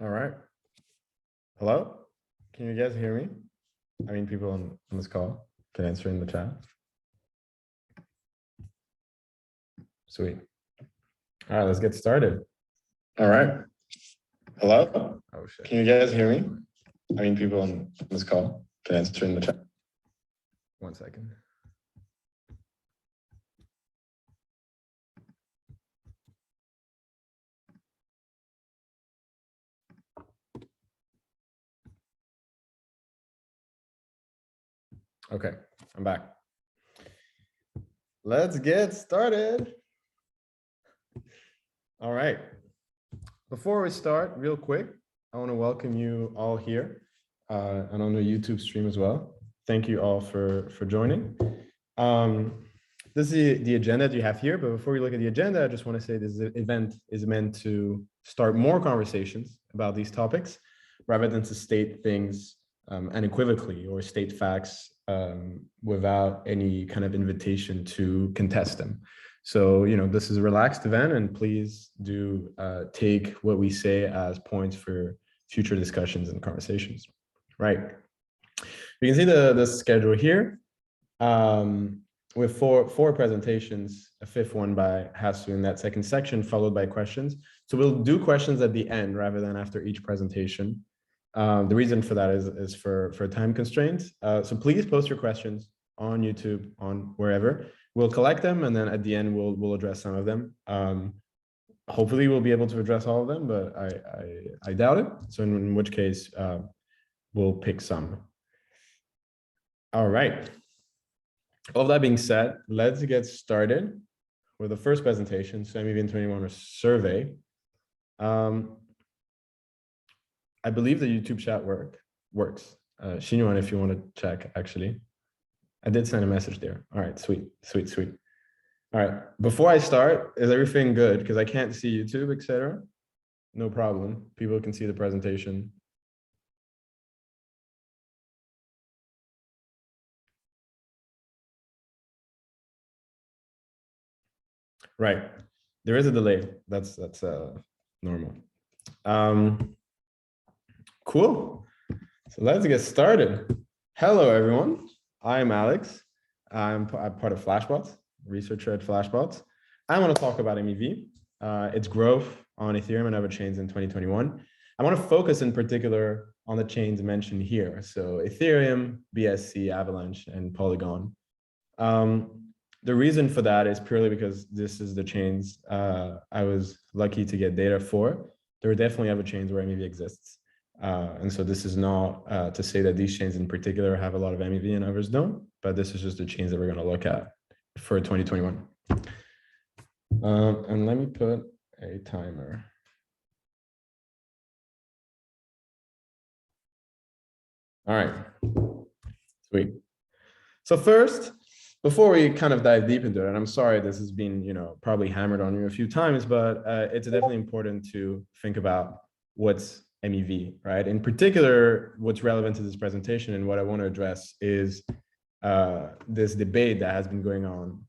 All right. Hello? Can you guys hear me? I mean, people on this call can answer in the chat. Sweet. All right, let's get started. All right. Hello? Oh, shit. Can you guys hear me? I mean, people on this call can answer in the chat. 1 second. Okay, I'm back. Let's get started. All right. Before we start, real quick, I want to welcome you all here and on the YouTube stream as well. Thank you all for joining. This is the agenda that you have here, but before we look at the agenda, I just want to say this event is meant to start more conversations about these topics rather than to state things unequivocally or state facts without any kind of invitation to contest them. So, this is a relaxed event, and please do take what we say as points for future discussions and conversations. Right. You can see the schedule here with four presentations, a fifth one by Hasu in that second section, followed by questions. So we'll do questions at the end rather than after each presentation. The reason for that is for time constraints. So please post your questions on YouTube, on wherever. We'll collect them, and then at the end we'll address some of them. Hopefully we'll be able to address all of them, but I doubt it. So in which case we'll pick some. All right. All that being said, let's get started with the first presentation, so MEV in 21 survey. I believe the YouTube chat works. Shinuan, if you want to check, actually. I did send a message there. All right, sweet. All right, before I start, is everything good? Because I can't see YouTube, etc. No problem. People can see the presentation. Right, there is a delay. That's normal. Cool. So let's get started. Hello, everyone. I'm Alex. I'm part of Flashbots, researcher at Flashbots. I want to talk about MEV, its growth on Ethereum and other chains in 2021. I want to focus in particular on the chains mentioned here. So Ethereum, BSC, Avalanche, and Polygon. The reason for that is purely because this is the chains I was lucky to get data for. There are definitely other chains where MEV exists. And so this is not to say that these chains in particular have a lot of MEV and others don't, but this is just the chains that we're going to look at for 2021. And let me put a timer. All right, sweet. So first, before we kind of dive deep into it, and I'm sorry this has been, probably hammered on you a few times, but it's definitely important to think about what's MEV, right? In particular, what's relevant to this presentation and what I want to address is this debate that has been going on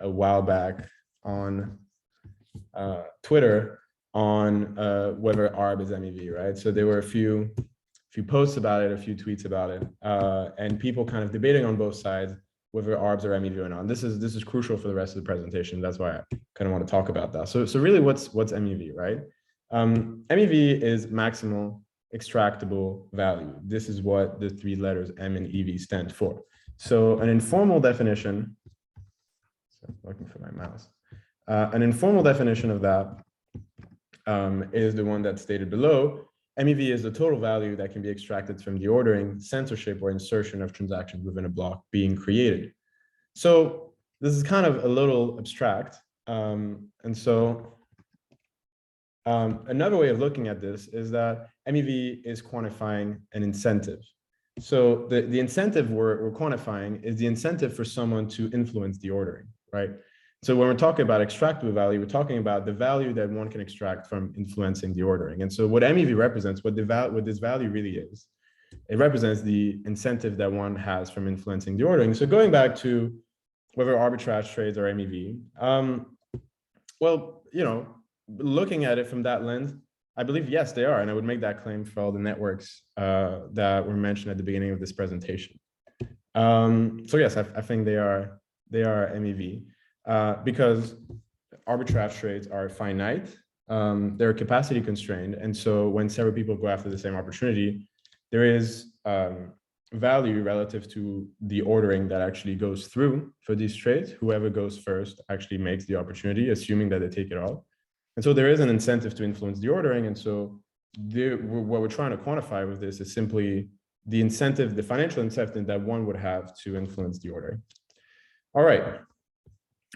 a while back on Twitter on whether ARB is MEV, right? So there were a few posts about it, a few tweets about it, and people kind of debating on both sides whether ARBs are MEV or not. This is crucial for the rest of the presentation. That's why I kind of want to talk about that. So really, what's MEV, right? MEV is maximal extractable value. This is what the three letters M and EV stand for. So an informal definition, so I'm looking for my mouse. An informal definition of that is the one that's stated below. MEV is the total value that can be extracted from the ordering, censorship, or insertion of transactions within a block being created. So this is kind of a little abstract. And so another way of looking at this is that MEV is quantifying an incentive. So the incentive we're quantifying is the incentive for someone to influence the ordering, right? So when we're talking about extractable value, we're talking about the value that one can extract from influencing the ordering. And so what MEV represents, what this value really is, it represents the incentive that one has from influencing the ordering. So going back to whether arbitrage trades are MEV, well, looking at it from that lens, I believe, yes, they are. And I would make that claim for all the networks that were mentioned at the beginning of this presentation. So yes, I think they are MEV because arbitrage trades are finite. They're capacity constrained. And so when several people go after the same opportunity, there is value relative to the ordering that actually goes through for these trades. Whoever goes first actually makes the opportunity, assuming that they take it all. And so there is an incentive to influence the ordering. And so what we're trying to quantify with this is simply the incentive, the financial incentive that one would have to influence the ordering. All right.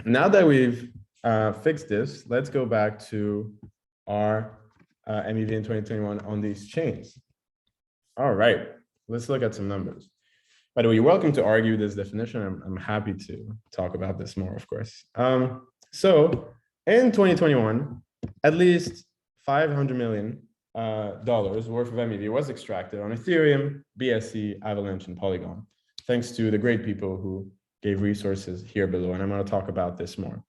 Now that we've fixed this, let's go back to our MEV in 2021 on these chains. All right. Let's look at some numbers. By the way, you're welcome to argue this definition. I'm happy to talk about this more, of course. So in 2021, at least $500 million worth of MEV was extracted on Ethereum, BSC, Avalanche, and Polygon, thanks to the great people who gave resources here below. And I'm going to talk about this more.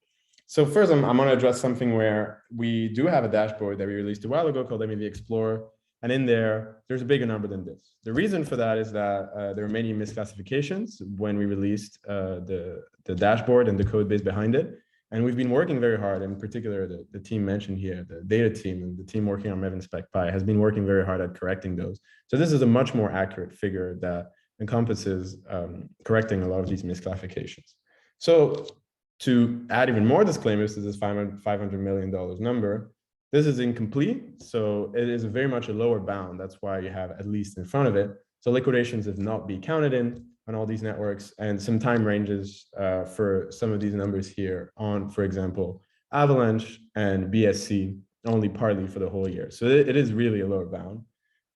So first, I'm going to address something where we do have a dashboard that we released a while ago called MEV Explorer. And in there's a bigger number than this. The reason for that is that there are many misclassifications when we released the dashboard and the code base behind it. And we've been working very hard, in particular, the team mentioned here, the data team and the team working on MEV Inspect Pi has been working very hard at correcting those. So this is a much more accurate figure that encompasses correcting a lot of these misclassifications. So to add even more disclaimers to this $500 million number, this is incomplete, so it is very much a lower bound. That's why you have at least in front of it. So liquidations have not been counted in on all these networks, and some time ranges for some of these numbers here on, for example, Avalanche and BSC only partly for the whole year. So it is really a lower bound.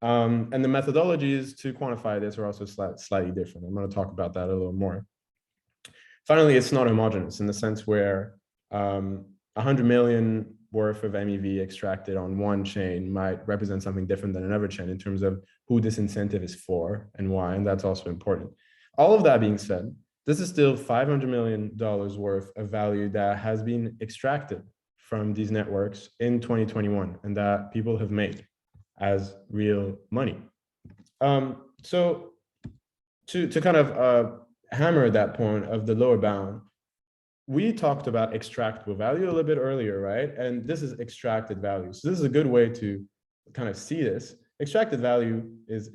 And the methodologies to quantify this are also slightly different. I'm going to talk about that a little more. Finally, it's not homogeneous in the sense where 100 million worth of MEV extracted on one chain might represent something different than another chain in terms of who this incentive is for and why, and that's also important. All of that being said, this is still $500 million worth of value that has been extracted from these networks in 2021 and that people have made as real money. So to kind of hammer that point of the lower bound, we talked about extractable value a little bit earlier, right? And this is extracted value. So this is a good way to kind of see this. Extracted value is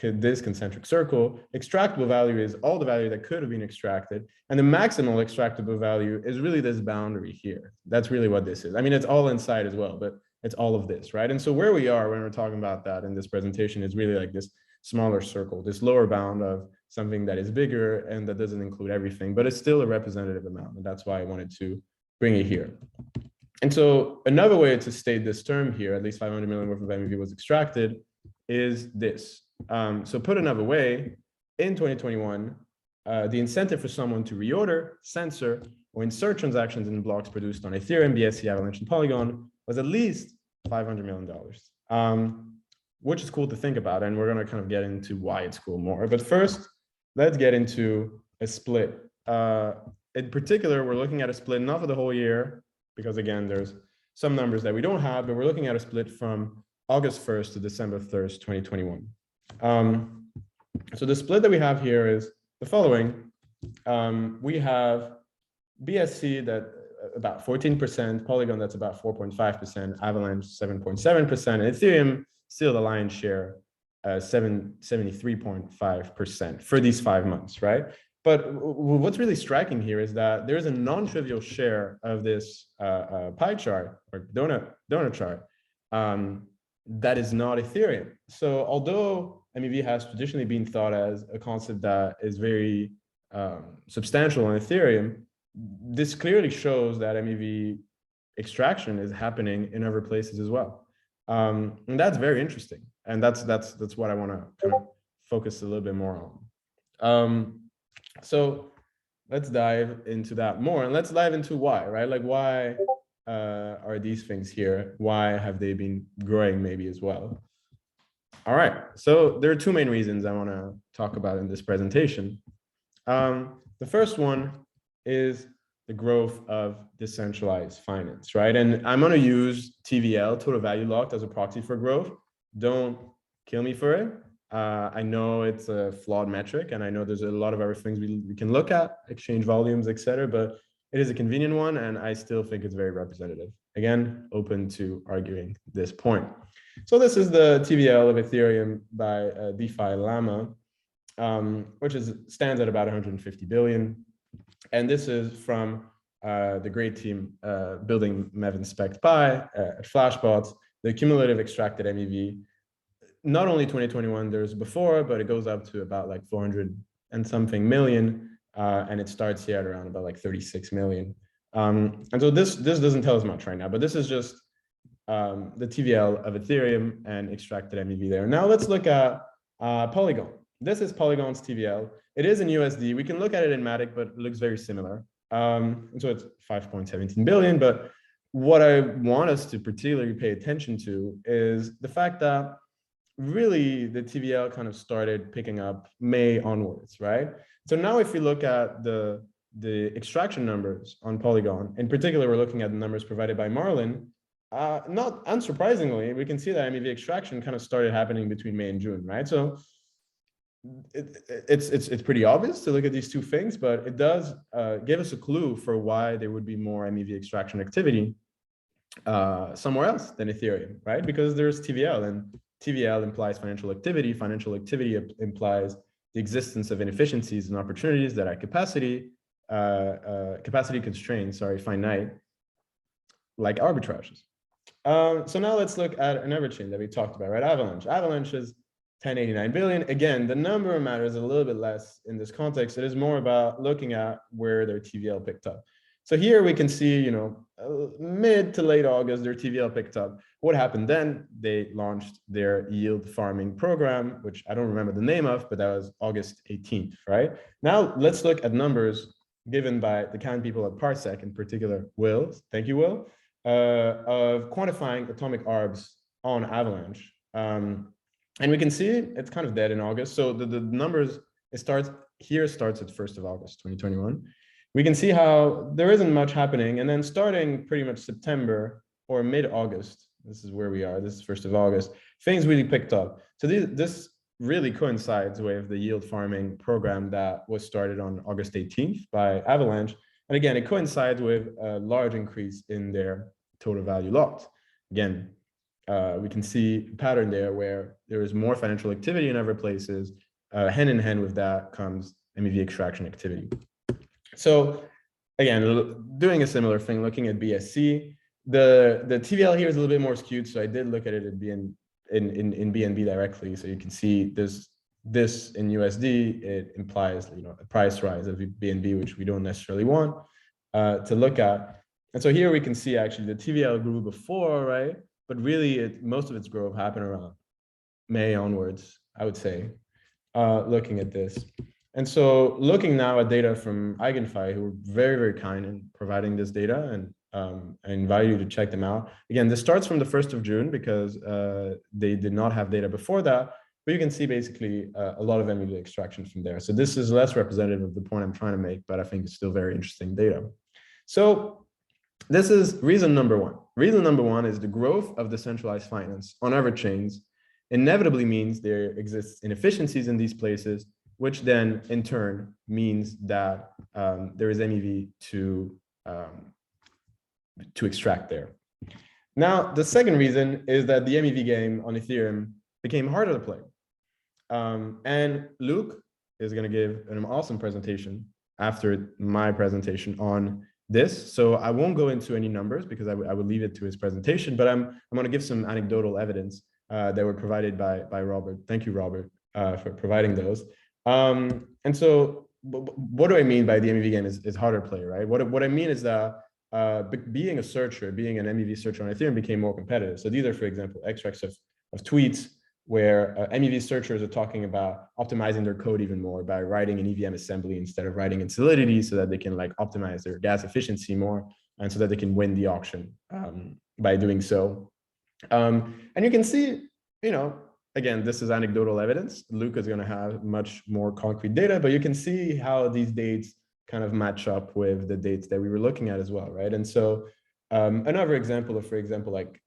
this concentric circle. Extractable value is all the value that could have been extracted. And the maximal extractable value is really this boundary here. That's really what this is. I mean, it's all inside as well, but it's all of this, right? And so where we are when we're talking about that in this presentation is really like this smaller circle, this lower bound of something that is bigger and that doesn't include everything, but it's still a representative amount. And that's why I wanted to bring it here. And so another way to state this term here, at least 500 million worth of MEV was extracted, is this. So put another way, in 2021, the incentive for someone to reorder, censor, or insert transactions in blocks produced on Ethereum, BSC, Avalanche, and Polygon was at least $500 million, which is cool to think about. And we're going to kind of get into why it's cool more. But first, let's get into a split. In particular, we're looking at a split not for the whole year, because again, there's some numbers that we don't have, but we're looking at a split from August 1st to December 3rd, 2021. So the split that we have here is the following. We have BSC that about 14%, Polygon that's about 4.5%, Avalanche 7.7%, and Ethereum still the lion's share, 73.5% for these 5 months, right? But what's really striking here is that there's a non-trivial share of this pie chart or donut chart that is not Ethereum. So although MEV has traditionally been thought as a concept that is very substantial on Ethereum, this clearly shows that MEV extraction is happening in other places as well. And that's very interesting. And that's what I want to kind of focus a little bit more on. So let's dive into that more, and let's dive into why, right? Like why are these things here? Why have they been growing maybe as well? All right, so there are two main reasons I want to talk about in this presentation. The first one is the growth of decentralized finance, right? And I'm going to use TVL, total value locked, as a proxy for growth. Don't kill me for it. I know it's a flawed metric, and I know there's a lot of other things we can look at, exchange volumes, etc. But it is a convenient one, and I still think it's very representative. Again, open to arguing this point. So this is the TVL of Ethereum by DeFi Llama, which stands at about 150 billion. And this is from the great team building MEV Inspect Pi at Flashbots, the cumulative extracted MEV. Not only 2021, there's before, but it goes up to about like 400 and something million. And it starts here at around about like 36 million. And so this doesn't tell us much right now, but this is just the TVL of Ethereum and extracted MEV there. Now let's look at Polygon. This is Polygon's TVL. It is in USD. We can look at it in Matic, but it looks very similar. And so it's 5.17 billion. But what I want us to particularly pay attention to is the fact that really the TVL kind of started picking up May onwards, right? So now if we look at the extraction numbers on Polygon, in particular, we're looking at the numbers provided by Marlin. Not unsurprisingly, we can see that MEV extraction kind of started happening between May and June, right? So it's pretty obvious to look at these two things, but it does give us a clue for why there would be more MEV extraction activity somewhere else than Ethereum, right? Because there's TVL, and TVL implies financial activity. Financial activity implies the existence of inefficiencies and opportunities that are capacity constrained, finite, like arbitrages. So now let's look at another chain that we talked about, right? Avalanche. Avalanche is 1089 billion. Again, the number matters a little bit less in this context. It is more about looking at where their TVL picked up. So here we can see, you know, mid to late August, their TVL picked up. What happened then? They launched their yield farming program, which I don't remember the name of, but that was August 18th, right? Now let's look at numbers given by the kind people at Parsec, in particular, Will, thank you, Will, of quantifying atomic arbs on Avalanche. And we can see it's kind of dead in August. So the numbers, starts at 1st of August, 2021. We can see how there isn't much happening. And then starting pretty much September or mid-August, this is where we are, this is 1st of August, things really picked up. So this really coincides with the yield farming program that was started on August 18th by Avalanche. And again, it coincides with a large increase in their total value locked. Again, we can see a pattern there where there is more financial activity in other places. Hand in hand with that comes MEV extraction activity. So again, doing a similar thing, looking at BSC, the TVL here is a little bit more skewed. So I did look at it in BNB directly. So you can see this in USD, it implies, you know, a price rise of BNB, which we don't necessarily want to look at. And so here we can see actually the TVL grew before, right? But really most of its growth happened around May onwards, I would say, looking at this. And so looking now at data from EigenFi, who were very, very kind in providing this data, and I invite you to check them out. Again, this starts from the 1st of June because they did not have data before that, but you can see basically a lot of MEV extraction from there. So this is less representative of the point I'm trying to make, but I think it's still very interesting data. So this is reason number one. Reason number one is the growth of decentralized finance on other chains inevitably means there exists inefficiencies in these places, which then in turn means that there is MEV to extract there. Now, the second reason is that the MEV game on Ethereum became harder to play. And Luke is going to give an awesome presentation after my presentation on this. So I won't go into any numbers because I would leave it to his presentation, but I'm going to give some anecdotal evidence that were provided by Robert. Thank you, Robert, for providing those. And so what do I mean by the MEV game is harder play, right? What I mean is that being a searcher, being an MEV searcher on Ethereum became more competitive. So these are, for example, extracts of tweets where MEV searchers are talking about optimizing their code even more by writing an EVM assembly instead of writing in Solidity so that they can like optimize their gas efficiency more and so that they can win the auction by doing so. And you can see, you know, again, this is anecdotal evidence. Luke is going to have much more concrete data, but you can see how these dates kind of match up with the dates that we were looking at as well, right? And so another example of, for example, like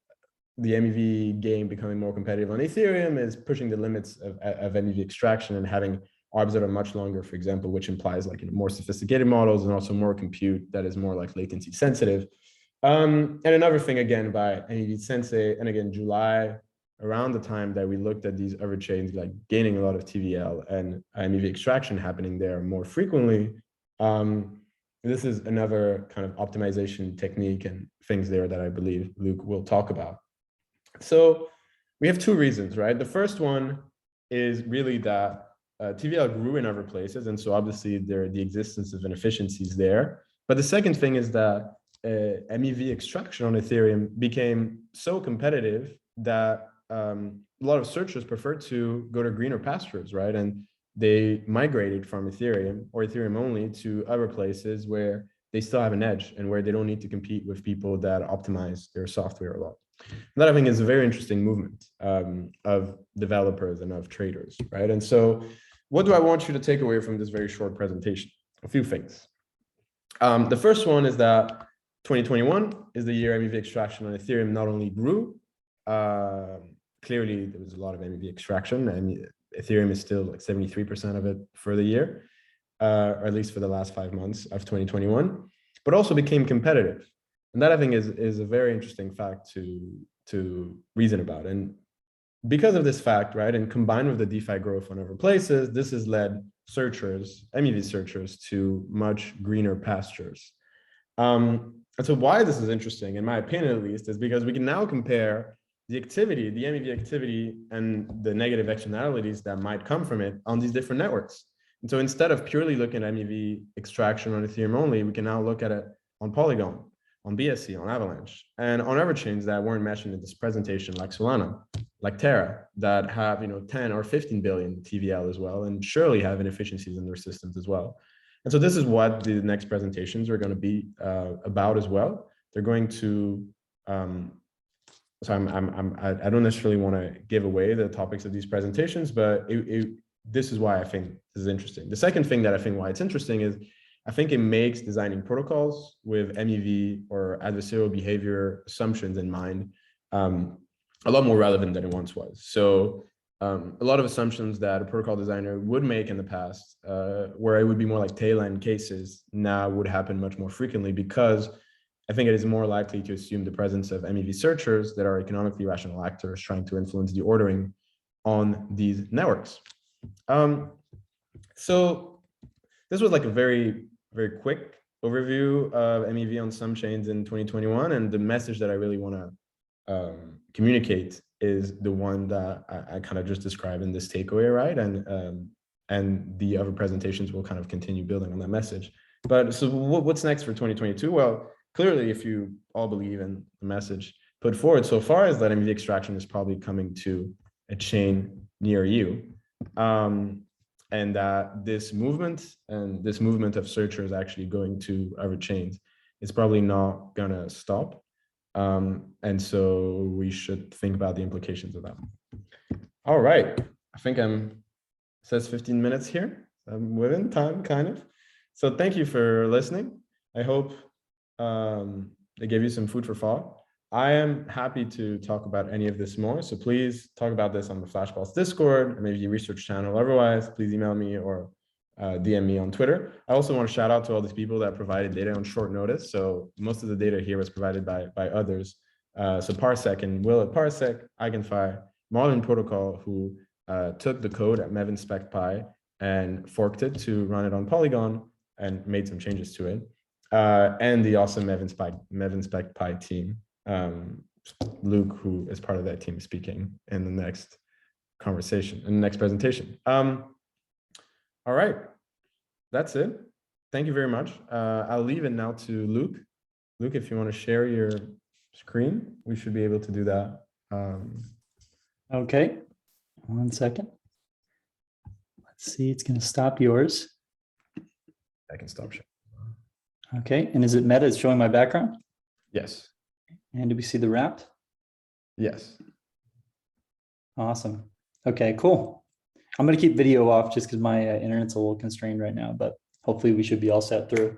the MEV game becoming more competitive on Ethereum is pushing the limits of MEV extraction and having arbs that are much longer, for example, which implies like more sophisticated models and also more compute that is more like latency sensitive. And another thing again by MEV Sensei, and again, July, around the time that we looked at these other chains, like gaining a lot of TVL and MEV extraction happening there more frequently. This is another kind of optimization technique and things there that I believe Luke will talk about. So we have two reasons, right? The first one is really that TVL grew in other places. And so obviously there the existence of inefficiencies there. But the second thing is that MEV extraction on Ethereum became so competitive that a lot of searchers preferred to go to greener pastures, right? And they migrated from Ethereum or Ethereum only to other places where they still have an edge and where they don't need to compete with people that optimize their software a lot. And that I think is a very interesting movement of developers and of traders, right? And so what do I want you to take away from this very short presentation? A few things. The first one is that 2021 is the year MEV extraction on Ethereum not only grew, clearly there was a lot of MEV extraction, and Ethereum is still like 73% of it for the year, or at least for the last 5 months of 2021, but also became competitive. And that I think is a very interesting fact to reason about. And because of this fact, right, and combined with the DeFi growth on other places, this has led searchers, MEV searchers, to much greener pastures. And so why this is interesting, in my opinion at least, is because we can now compare the activity, the MEV activity, and the negative externalities that might come from it on these different networks. And so instead of purely looking at MEV extraction on Ethereum only, we can now look at it on Polygon, on BSC, on Avalanche, and on other chains that weren't mentioned in this presentation, like Solana, like Terra, that have 10 or 15 billion TVL as well, and surely have inefficiencies in their systems as well. And so this is what the next presentations are going to be about as well. They're going to, so I don't necessarily want to give away the topics of these presentations, but this is why I think this is interesting. The second thing that I think why it's interesting is I think it makes designing protocols with MEV or adversarial behavior assumptions in mind a lot more relevant than it once was. So a lot of assumptions that a protocol designer would make in the past, where it would be more like tail end cases, now would happen much more frequently, because I think it is more likely to assume the presence of MEV searchers that are economically rational actors trying to influence the ordering on these networks. So this was like a very, very quick overview of MEV on some chains in 2021. And the message that I really want to communicate is the one that I kind of just described in this takeaway, right? And the other presentations will kind of continue building on that message. But so what's next for 2022? Well, clearly, if you all believe in the message put forward so far, is that MEV extraction is probably coming to a chain near you. And that this movement of searchers actually going to other chains is probably not gonna stop. And so we should think about the implications of that. All right, I think it says 15 minutes here. I'm within time, kind of. So thank you for listening. I hope they gave you some food for thought. I am happy to talk about any of this more. So please talk about this on the Flashbots Discord, or maybe the research channel. Otherwise, please email me or DM me on Twitter. I also want to shout out to all these people that provided data on short notice. So most of the data here was provided by others. So Parsec and Will at Parsec, Eigenfi, Marlin Protocol, who took the code at MEV Inspect Pi and forked it to run it on Polygon and made some changes to it. And the awesome MEV Inspect Pi team. Luke, who is part of that team, speaking in the next conversation, in the next presentation. All right, that's it. Thank you very much. I'll leave it now to Luke. Luke, if you want to share your screen, we should be able to do that. Okay, 1 second. Let's see, it's going to stop yours. I can stop sharing. Okay, and is it meta? It's showing my background? Yes. And do we see the wrapped? Yes. Awesome. Okay, cool. I'm going to keep video off just because my internet's a little constrained right now, but hopefully we should be all set through.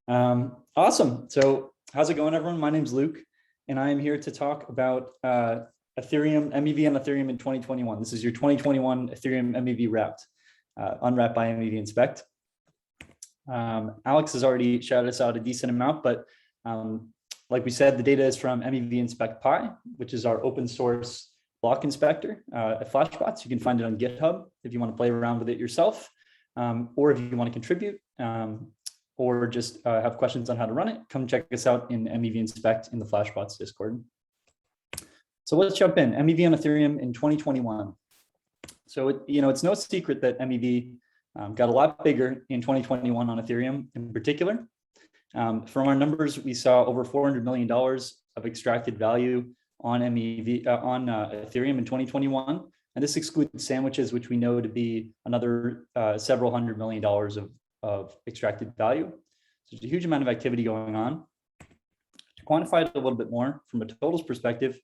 Awesome. So how's it going, everyone? My name's Luke, and I am here to talk about Ethereum, MEV on Ethereum in 2021. This is your 2021 Ethereum MEV wrapped, unwrapped by MEV Inspect. Alex has already shouted us out a decent amount, but like we said, the data is from MEV Inspect Pi, which is our open source block inspector at Flashbots. You can find it on GitHub if you want to play around with it yourself, or if you want to contribute, or just have questions on how to run it, come check us out in MEV Inspect in the Flashbots Discord. So let's jump in. MEV on Ethereum in 2021. So it's no secret that MEV got a lot bigger in 2021 on Ethereum in particular. From our numbers, we saw over $400 million of extracted value on MEV on Ethereum in 2021, and this excludes sandwiches, which we know to be another several $100 million of extracted value. So there's a huge amount of activity going on. To quantify it a little bit more from a totals perspective,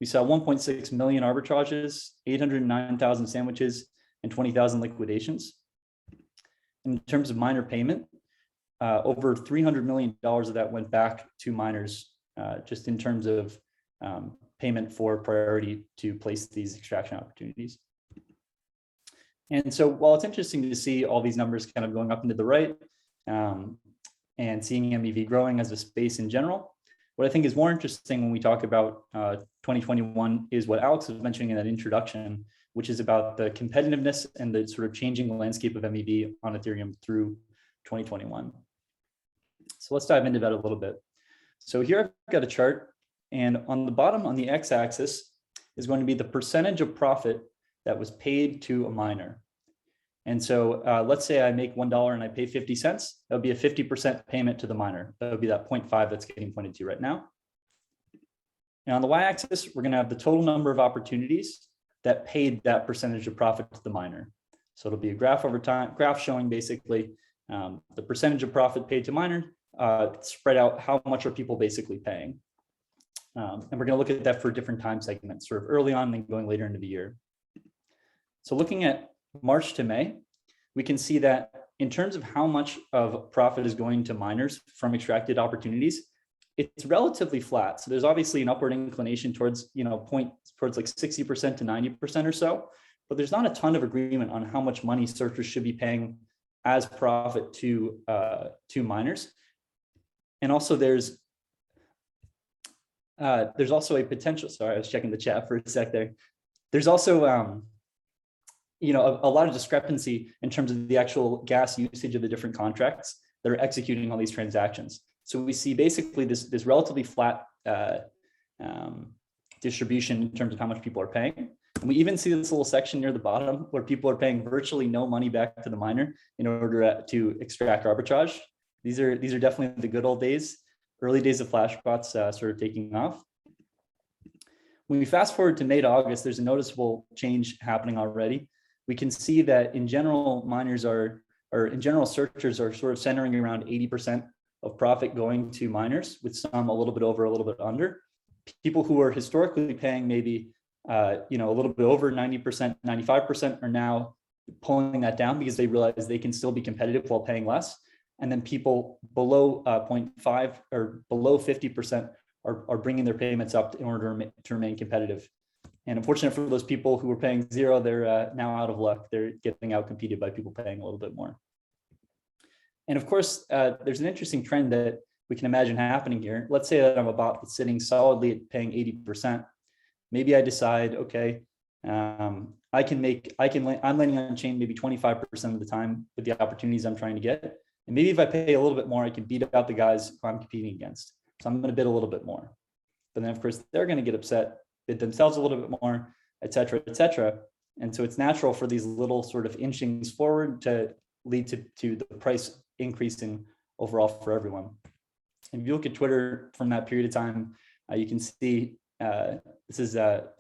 we saw 1.6 million arbitrages, 809,000 sandwiches, and 20,000 liquidations. In terms of miner payment, over $300 million of that went back to miners, just in terms of payment for priority to place these extraction opportunities. And so while it's interesting to see all these numbers kind of going up and to the right, and seeing MEV growing as a space in general, what I think is more interesting when we talk about 2021 is what Alex was mentioning in that introduction, which is about the competitiveness and the sort of changing landscape of MEV on Ethereum through 2021. So let's dive into that a little bit. So here I've got a chart, and on the bottom, on the x-axis, is going to be the percentage of profit that was paid to a miner. And so let's say I make $1 and I pay 50 cents. That would be a 50% payment to the miner. That would be that 0.5 that's getting pointed to right now. And on the y-axis, we're going to have the total number of opportunities that paid that percentage of profit to the miner. So it'll be a graph over time, graph showing basically the percentage of profit paid to miner, spread out how much are people basically paying. And we're going to look at that for different time segments, sort of early on and then going later into the year. So looking at March to May, we can see that in terms of how much of profit is going to miners from extracted opportunities, it's relatively flat. So there's obviously an upward inclination towards, towards like 60% to 90% or so, but there's not a ton of agreement on how much money searchers should be paying as profit to miners. And also there's also a potential, sorry, I was checking the chat for a sec there. There's also, a lot of discrepancy in terms of the actual gas usage of the different contracts that are executing all these transactions. So we see basically this relatively flat distribution in terms of how much people are paying. And we even see this little section near the bottom where people are paying virtually no money back to the miner in order to extract arbitrage. These are definitely the good old days, early days of Flashbots sort of taking off. When we fast forward to May to August, there's a noticeable change happening already. We can see that in general, searchers are sort of centering around 80% of profit going to miners, with some a little bit over, a little bit under. People who are historically paying maybe a little bit over 90%, 95% are now pulling that down because they realize they can still be competitive while paying less. And then people below 0.5 or below 50% are bringing their payments up in order to remain competitive. And unfortunately for those people who were paying zero, they're now out of luck. They're getting out competed by people paying a little bit more. And of course, there's an interesting trend that we can imagine happening here. Let's say that I'm a bot that's sitting solidly at paying 80%. Maybe I decide, okay, I'm landing on chain maybe 25% of the time with the opportunities I'm trying to get. And maybe if I pay a little bit more, I can beat out the guys who I'm competing against. So I'm going to bid a little bit more. But then of course, they're going to get upset, bid themselves a little bit more, et cetera, et cetera. And so it's natural for these little sort of inchings forward to lead to the price increasing overall for everyone. And if you look at Twitter from that period of time, you can see this is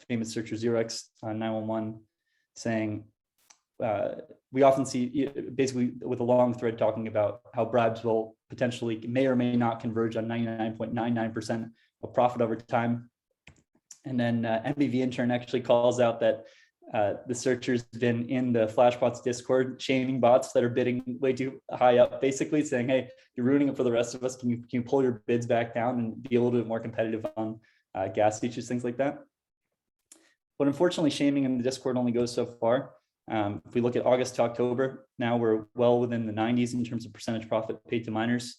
famous searcher 0x911 saying, we often see basically with a long thread talking about how bribes will potentially may or may not converge on 99.99% of profit over time. And then MEV intern actually calls out that the searcher's been in the Flashbots Discord shaming bots that are bidding way too high up, basically saying, hey, you're ruining it for the rest of us. Can you pull your bids back down and be a little bit more competitive on gas features, things like that? But unfortunately, shaming in the Discord only goes so far. If we look at August to October, now we're well within the 90s in terms of percentage profit paid to miners.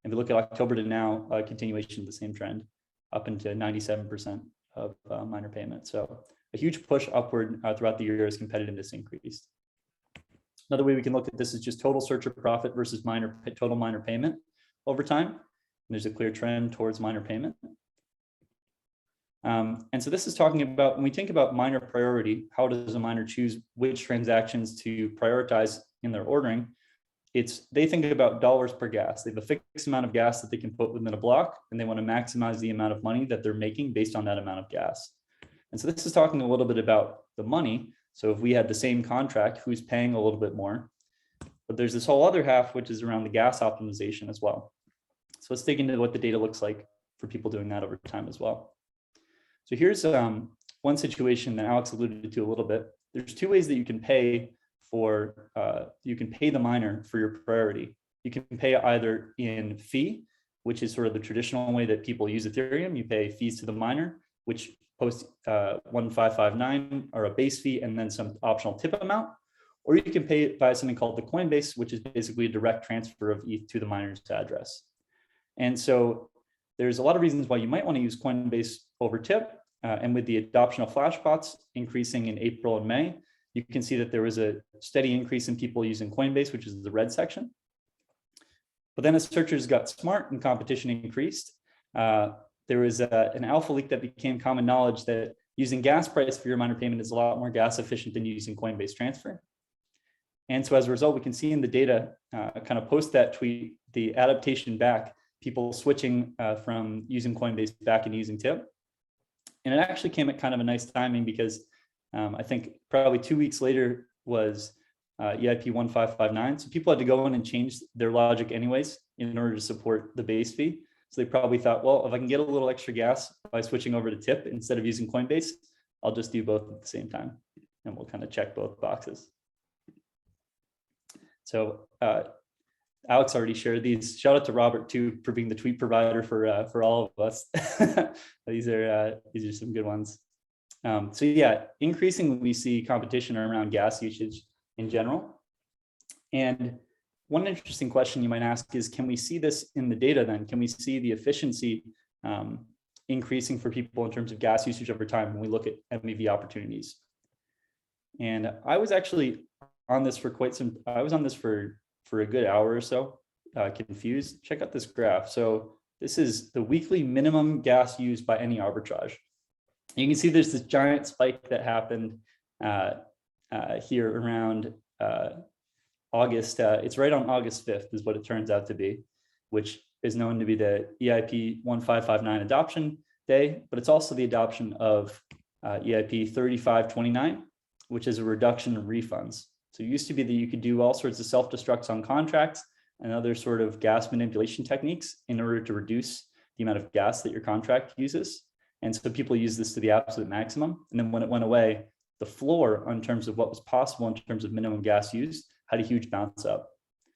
If we look at October to now, continuation of the same trend, up into 97% of miner payment. So a huge push upward throughout the year as competitiveness increased. Another way we can look at this is just total searcher profit versus total miner payment over time. And there's a clear trend towards miner payment. And so this is talking about, when we think about miner priority, how does a miner choose which transactions to prioritize in their ordering? They think about dollars per gas. They have a fixed amount of gas that they can put within a block, and they want to maximize the amount of money that they're making based on that amount of gas. And so this is talking a little bit about the money. So if we had the same contract, who's paying a little bit more? But there's this whole other half, which is around the gas optimization as well. So let's dig into what the data looks like for people doing that over time as well. So here's one situation that Alex alluded to a little bit. There's two ways that you can pay the miner for your priority. You can pay either in fee, which is sort of the traditional way that people use Ethereum. You pay fees to the miner, which post 1559 or a base fee and then some optional tip amount. Or you can pay it by something called the Coinbase, which is basically a direct transfer of ETH to the miner's address. And so there's a lot of reasons why you might want to use Coinbase over tip. And with the adoption of Flashbots increasing in April and May, you can see that there was a steady increase in people using Coinbase, which is the red section. But then as searchers got smart and competition increased, there was an alpha leak that became common knowledge that using gas price for your miner payment is a lot more gas efficient than using Coinbase transfer. And so as a result, we can see in the data, kind of post that tweet, the adaptation back, people switching from using Coinbase back and using tip. And it actually came at kind of a nice timing because I think probably 2 weeks later was EIP 1559. So people had to go in and change their logic anyways in order to support the base fee. So they probably thought, well, if I can get a little extra gas by switching over to tip instead of using Coinbase, I'll just do both at the same time. And we'll kind of check both boxes. So Alex already shared these. Shout out to Robert too for being the tweet provider for all of us. These are some good ones. So yeah, increasingly we see competition around gas usage in general. And one interesting question you might ask is, can we see this in the data then? Can we see the efficiency increasing for people in terms of gas usage over time when we look at MEV opportunities? And I was actually on this for I was on this for a good hour or so, confused. Check out this graph. So this is the weekly minimum gas used by any arbitrage. You can see there's this giant spike that happened here around August. It's right on August 5th is what it turns out to be, which is known to be the EIP 1559 adoption day, but it's also the adoption of EIP 3529, which is a reduction in refunds. So it used to be that you could do all sorts of self-destructs on contracts and other sort of gas manipulation techniques in order to reduce the amount of gas that your contract uses. And so people use this to the absolute maximum. And then when it went away, the floor in terms of what was possible in terms of minimum gas used had a huge bounce up.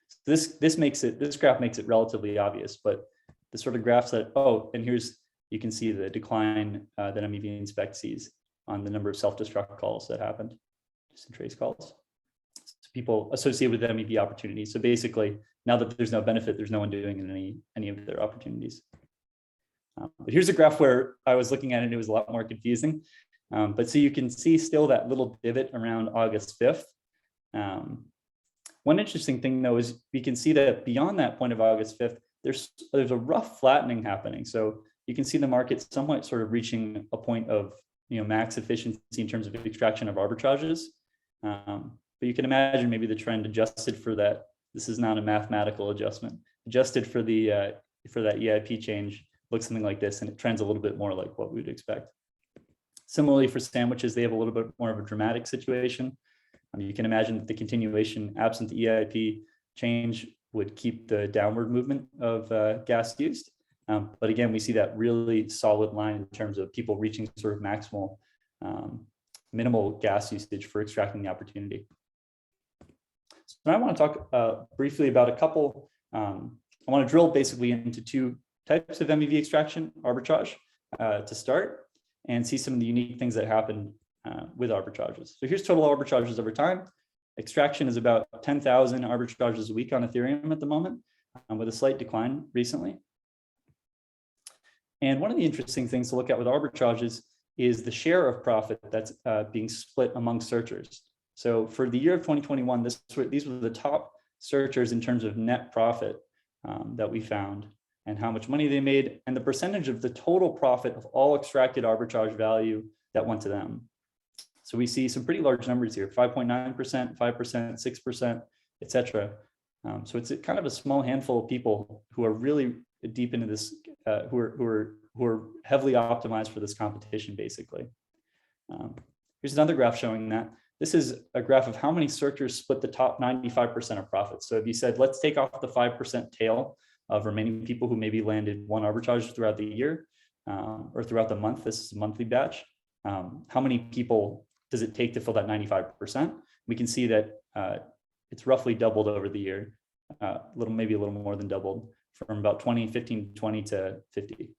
So this graph makes it relatively obvious, but the sort of graphs that, and you can see the decline that MEV Inspect sees on the number of self-destruct calls that happened, just in trace calls. So people associated with MEV opportunities. So basically, now that there's no benefit, there's no one doing any of their opportunities. But here's a graph where I was looking at it and it was a lot more confusing. But so you can see still that little divot around August 5th. One interesting thing though is we can see that beyond that point of August 5th, there's a rough flattening happening. So you can see the market somewhat sort of reaching a point of max efficiency in terms of extraction of arbitrages. But you can imagine maybe the trend adjusted for that. This is not a mathematical adjustment. Adjusted for that EIP change looks something like this, and it trends a little bit more like what we would expect. Similarly for sandwiches, they have a little bit more of a dramatic situation. You can imagine that the continuation absent the EIP change would keep the downward movement of gas used. But again, we see that really solid line in terms of people reaching sort of maximal minimal gas usage for extracting the opportunity. So now I want to talk briefly about a couple. I want to drill basically into two types of MEV extraction, arbitrage to start, and see some of the unique things that happen with arbitrages. So here's total arbitrages over time. Extraction is about 10,000 arbitrages a week on Ethereum at the moment, with a slight decline recently. And one of the interesting things to look at with arbitrages is the share of profit that's being split among searchers. So for the year of 2021, these were the top searchers in terms of net profit that we found, and how much money they made, and the percentage of the total profit of all extracted arbitrage value that went to them. So we see some pretty large numbers here, 5.9%, 5%, 6%, etc. So it's kind of a small handful of people who are really deep into this, who are heavily optimized for this competition, basically. Here's another graph showing that. This is a graph of how many searchers split the top 95% of profits. So if you said, let's take off the 5% tail of remaining people who maybe landed one arbitrage throughout the year or throughout the month, this is a monthly batch, how many people does it take to fill that 95%? We can see that it's roughly doubled over the year, maybe a little more than doubled, from about 15, 20 to 50,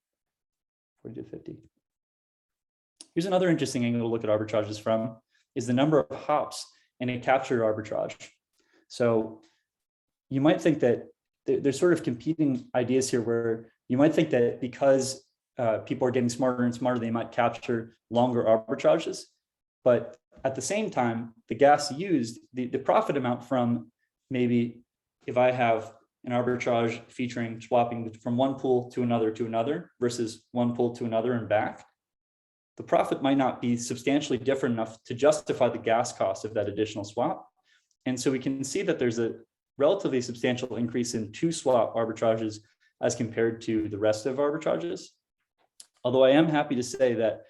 40 to 50. Here's another interesting angle to look at arbitrages from, is the number of hops in a capture arbitrage. So you might think that there's sort of competing ideas here, where you might think that because people are getting smarter and smarter, they might capture longer arbitrages. But at the same time, the gas used, the profit amount from, maybe if I have an arbitrage featuring swapping from one pool to another versus one pool to another and back, the profit might not be substantially different enough to justify the gas cost of that additional swap. And so we can see that there's a relatively substantial increase in two swap arbitrages as compared to the rest of arbitrages. Although I am happy to say that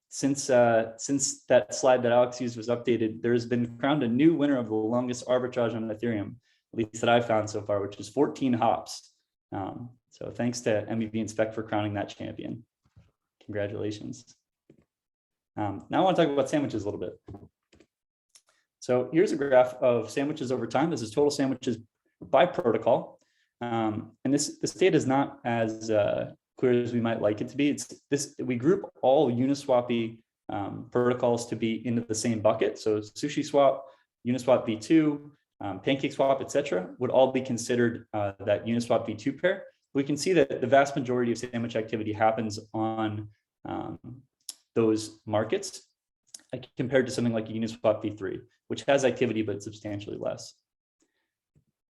since that slide that Alex used was updated, there has been crowned a new winner of the longest arbitrage on Ethereum, at least that I've found so far, which is 14 hops. So thanks to MEV and Spec for crowning that champion. Congratulations. Now I want to talk about sandwiches a little bit. So here's a graph of sandwiches over time. This is total sandwiches by protocol. And this data is not as clear as we might like it to be. We group all Uniswap protocols to be into the same bucket. So SushiSwap, Uniswap v2, PancakeSwap, etc., would all be considered that Uniswap v2 pair. We can see that the vast majority of sandwich activity happens on those markets compared to something like Uniswap v3, which has activity but substantially less.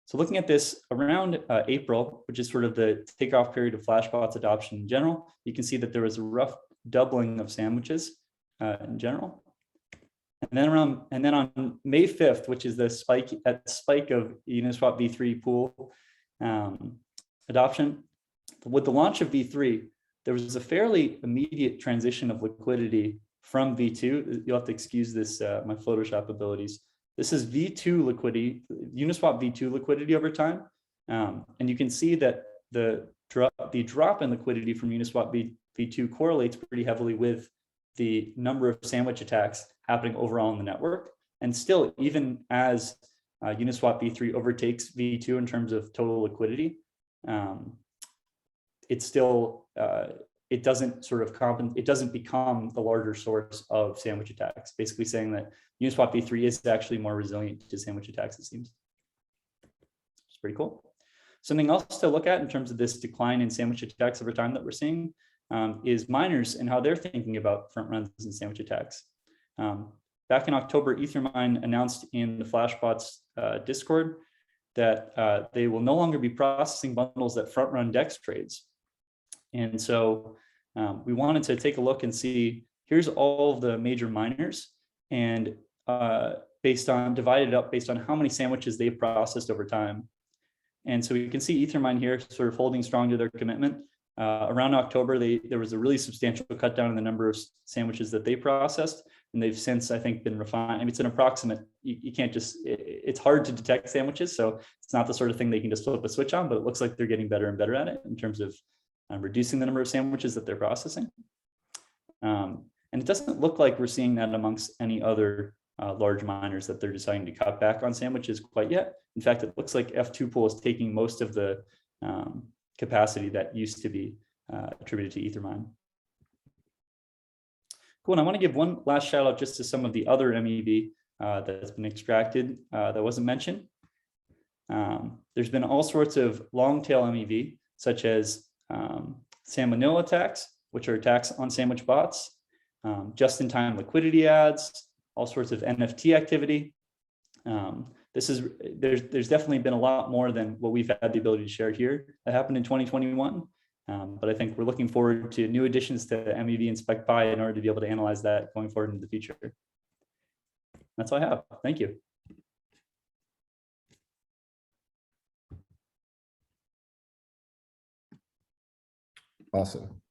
So looking at this around April, which is sort of the takeoff period of Flashbots adoption in general, you can see that there was a rough doubling of sandwiches in general. And then on May 5th, which is the spike of Uniswap v3 pool adoption, with the launch of v3, there was a fairly immediate transition of liquidity from v2. You'll have to excuse this, my Photoshop abilities. This is v2 liquidity, Uniswap v2 liquidity over time. And you can see that the drop in liquidity from Uniswap v2 correlates pretty heavily with the number of sandwich attacks happening overall in the network. And still, even as Uniswap v3 overtakes v2 in terms of total liquidity, it's still, it doesn't become the larger source of sandwich attacks, basically saying that Uniswap v3 is actually more resilient to sandwich attacks, it seems. It's pretty cool. Something else to look at in terms of this decline in sandwich attacks over time that we're seeing is miners and how they're thinking about front runs and sandwich attacks. Back in October, Ethermine announced in the Flashbots Discord that they will no longer be processing bundles that front run DEX trades. And so we wanted to take a look and see, here's all of the major miners, and divided up based on how many sandwiches they've processed over time. And so you can see Ethermine here sort of holding strong to their commitment. Around October, there was a really substantial cut down in the number of sandwiches that they processed, and they've since, I think, been refined. I mean, it's an approximate, you can't just, it's hard to detect sandwiches, so it's not the sort of thing they can just flip a switch on, but it looks like they're getting better and better at it in terms of reducing the number of sandwiches that they're processing. And it doesn't look like we're seeing that amongst any other large miners that they're deciding to cut back on sandwiches quite yet. In fact, it looks like F2 pool is taking most of the capacity that used to be attributed to Ethermine. Cool, and I want to give one last shout out just to some of the other MEV that's been extracted that wasn't mentioned. There's been all sorts of long tail MEV, such as salmonella attacks, which are attacks on sandwich bots, just-in-time liquidity ads, all sorts of NFT activity. There's definitely been a lot more than what we've had the ability to share here that happened in 2021. But I think we're looking forward to new additions to MEV and SpecPy in order to be able to analyze that going forward into the future. That's all I have. Thank you. Awesome.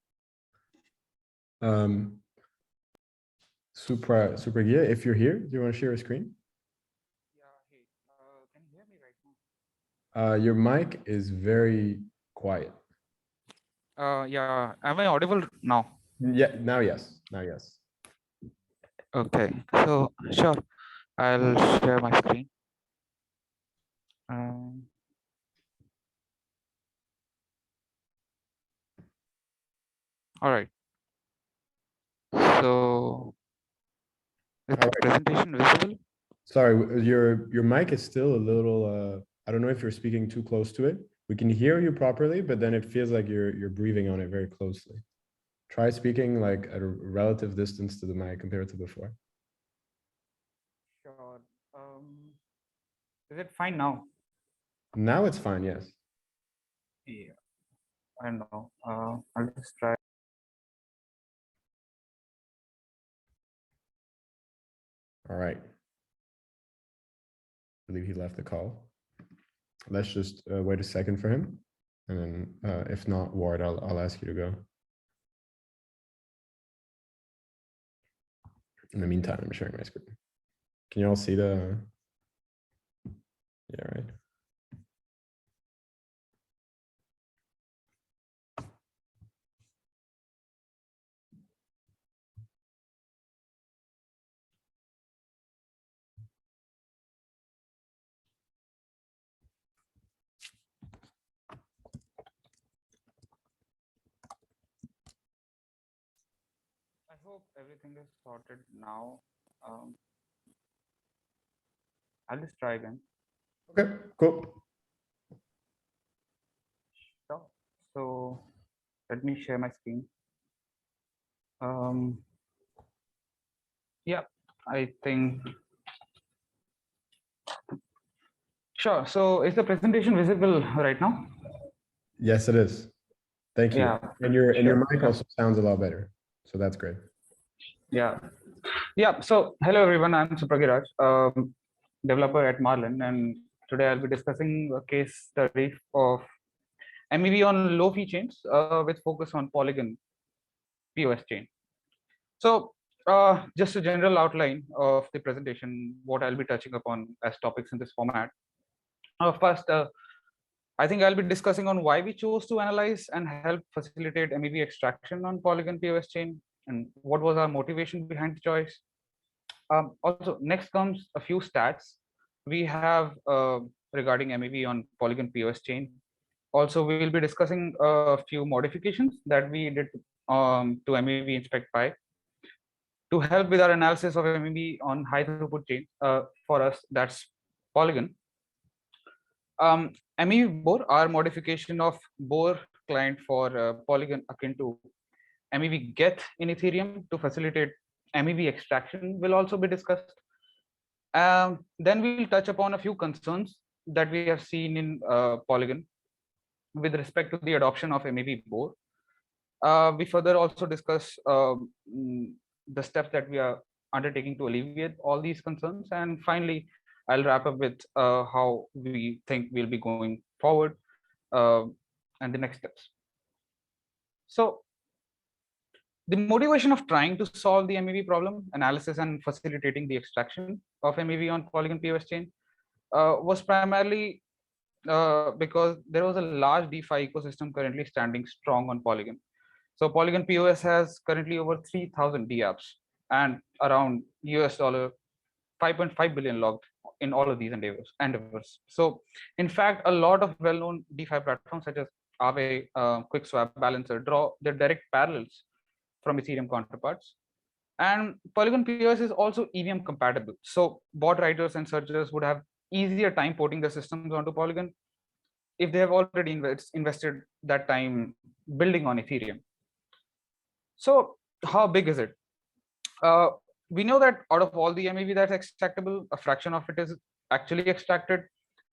Supragya, if you're here, do you want to share a screen? Yeah, hey, can you hear me right now? Your mic is very quiet. Yeah, am I audible now? Yeah, now yes, now yes. Okay, so sure, I'll share my screen. All right. So is the presentation visible? Sorry, your mic is still a little. I don't know if you're speaking too close to it. We can hear you properly, but then it feels like you're breathing on it very closely. Try speaking like at a relative distance to the mic compared to before. Sure. Is it fine now? Now it's fine, yes. Yeah. I don't know. I'll just try. All right. I believe he left the call. Let's just wait a second for him. And then if not, Ward, I'll ask you to go. In the meantime, I'm sharing my screen. Can you all see the? Yeah, right. I hope everything is sorted now. I'll just try again. Okay, cool. Sure. So let me share my screen. Yeah, I think. Sure. So is the presentation visible right now? Yes, it is. Thank you. Yeah. And your mic also sounds a lot better. So that's great. Yeah. Yeah. So hello everyone. I'm Supragya, developer at Marlin, and today I'll be discussing a case study of MEV on low fee chains with focus on Polygon POS chain. So just a general outline of the presentation, what I'll be touching upon as topics in this format. First, I think I'll be discussing on why we chose to analyze and help facilitate MEV extraction on Polygon POS chain, and what was our motivation behind the choice. Also, next comes a few stats we have regarding MEV on Polygon POS chain. Also, we will be discussing a few modifications that we did to MEV in SpecPy to help with our analysis of MEV on high throughput chain. For us, that's Polygon. MEV Bore, our modification of Bore client for Polygon akin to MEV Get in Ethereum to facilitate MEV extraction will also be discussed. Then we'll touch upon a few concerns that we have seen in Polygon with respect to the adoption of MEV Bore. We further also discuss the steps that we are undertaking to alleviate all these concerns. And finally, I'll wrap up with how we think we'll be going forward and the next steps. So the motivation of trying to solve the MEV problem, analysis and facilitating the extraction of MEV on Polygon POS chain was primarily because there was a large DeFi ecosystem currently standing strong on Polygon. So Polygon POS has currently over 3,000 dApps and around $5.5 billion logged in all of these endeavors. So in fact, a lot of well-known DeFi platforms such as Aave, QuickSwap, Balancer draw their direct parallels from Ethereum counterparts. And Polygon POS is also EVM compatible. So bot writers and searchers would have easier time porting their systems onto Polygon if they have already invested that time building on Ethereum. So how big is it? We know that out of all the MEV that's extractable, a fraction of it is actually extracted,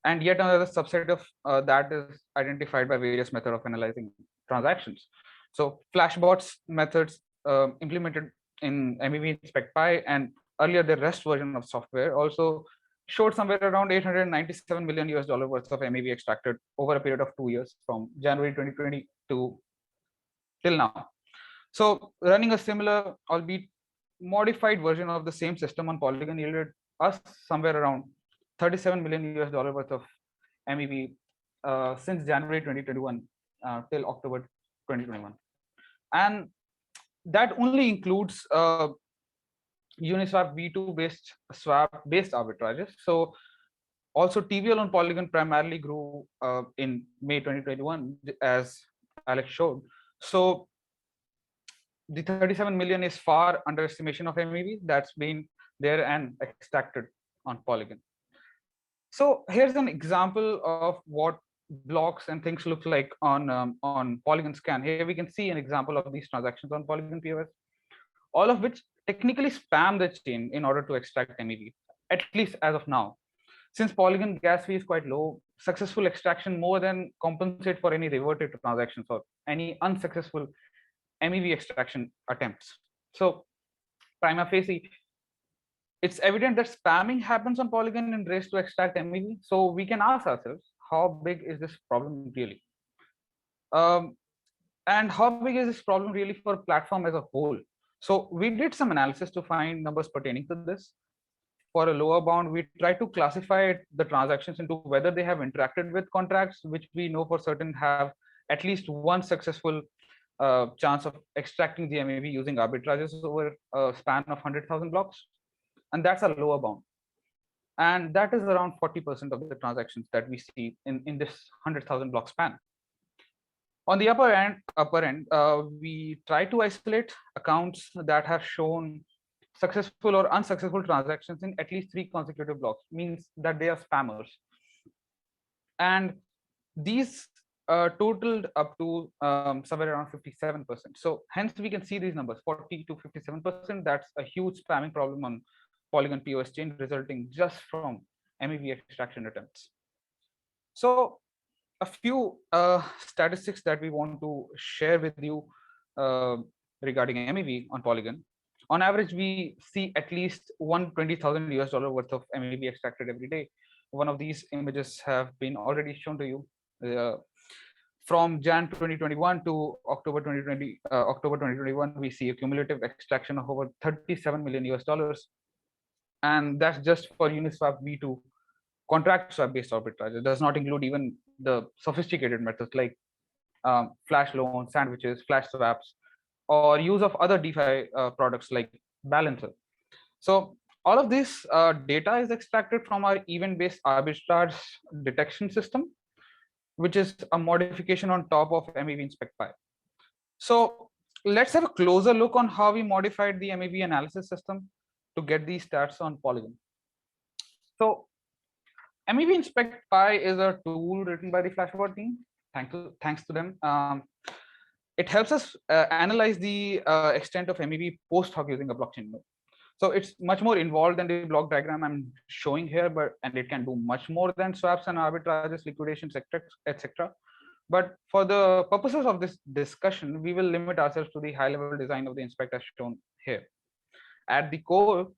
and yet another subset of that is identified by various methods of analyzing transactions. So Flashbots methods implemented in MEV Inspect Pi and earlier the REST version of software also showed somewhere around $897 million worth of MEV extracted over a period of 2 years from January 2020 to till now. So running a similar, albeit modified version of the same system on Polygon yielded us somewhere around $37 million worth of MEV since January 2021 till October 2021. And that only includes Uniswap V2 based swap based arbitrages. So also TVL on Polygon primarily grew in May 2021, as Alex showed. So the 37 million is far underestimation of MEV that's been there and extracted on Polygon. So here's an example of what blocks and things look like on Polygon scan. Here we can see an example of these transactions on Polygon POS, all of which technically spam the chain in order to extract MEV, at least as of now. Since Polygon gas fee is quite low, successful extraction more than compensate for any reverted transactions or any unsuccessful MEV extraction attempts. So prima facie, it's evident that spamming happens on Polygon in race to extract MEV. So we can ask ourselves, how big is this problem really? And how big is this problem really for a platform as a whole? So we did some analysis to find numbers pertaining to this. For a lower bound, we try to classify the transactions into whether they have interacted with contracts, which we know for certain have at least one successful chance of extracting the MEV using arbitrages over a span of 100,000 blocks. And that's a lower bound. And that is around 40% of the transactions that we see in this 100,000 block span. On the upper end, we try to isolate accounts that have shown successful or unsuccessful transactions in at least 3 consecutive blocks, means that they are spammers. And these totaled up to somewhere around 57%. So hence we can see these numbers, 40 to 57%. That's a huge spamming problem on Polygon POS chain, resulting just from MEV extraction attempts. So a few statistics that we want to share with you regarding MEV on Polygon. On average, we see at least $120,000 worth of MEV extracted every day. One of these images have been already shown to you. From Jan 2021 to October 2021, we see a cumulative extraction of over $37 million. And that's just for Uniswap V2 contract swap based arbitrage. It does not include even the sophisticated methods like flash loans, sandwiches, flash swaps, or use of other DeFi products like Balancer. So all of this data is extracted from our event-based arbitrage detection system, which is a modification on top of MEV Inspect Pi. So let's have a closer look on how we modified the MEV analysis system to get these stats on Polygon. So MEV Inspect Pi is a tool written by the Flashbot team. Thanks to them. It helps us analyze the extent of MEV post hoc using a blockchain node. So it's much more involved than the block diagram I'm showing here, and it can do much more than swaps and arbitrages, liquidations, etc. But for the purposes of this discussion, we will limit ourselves to the high-level design of the Inspect as shown here. At the core,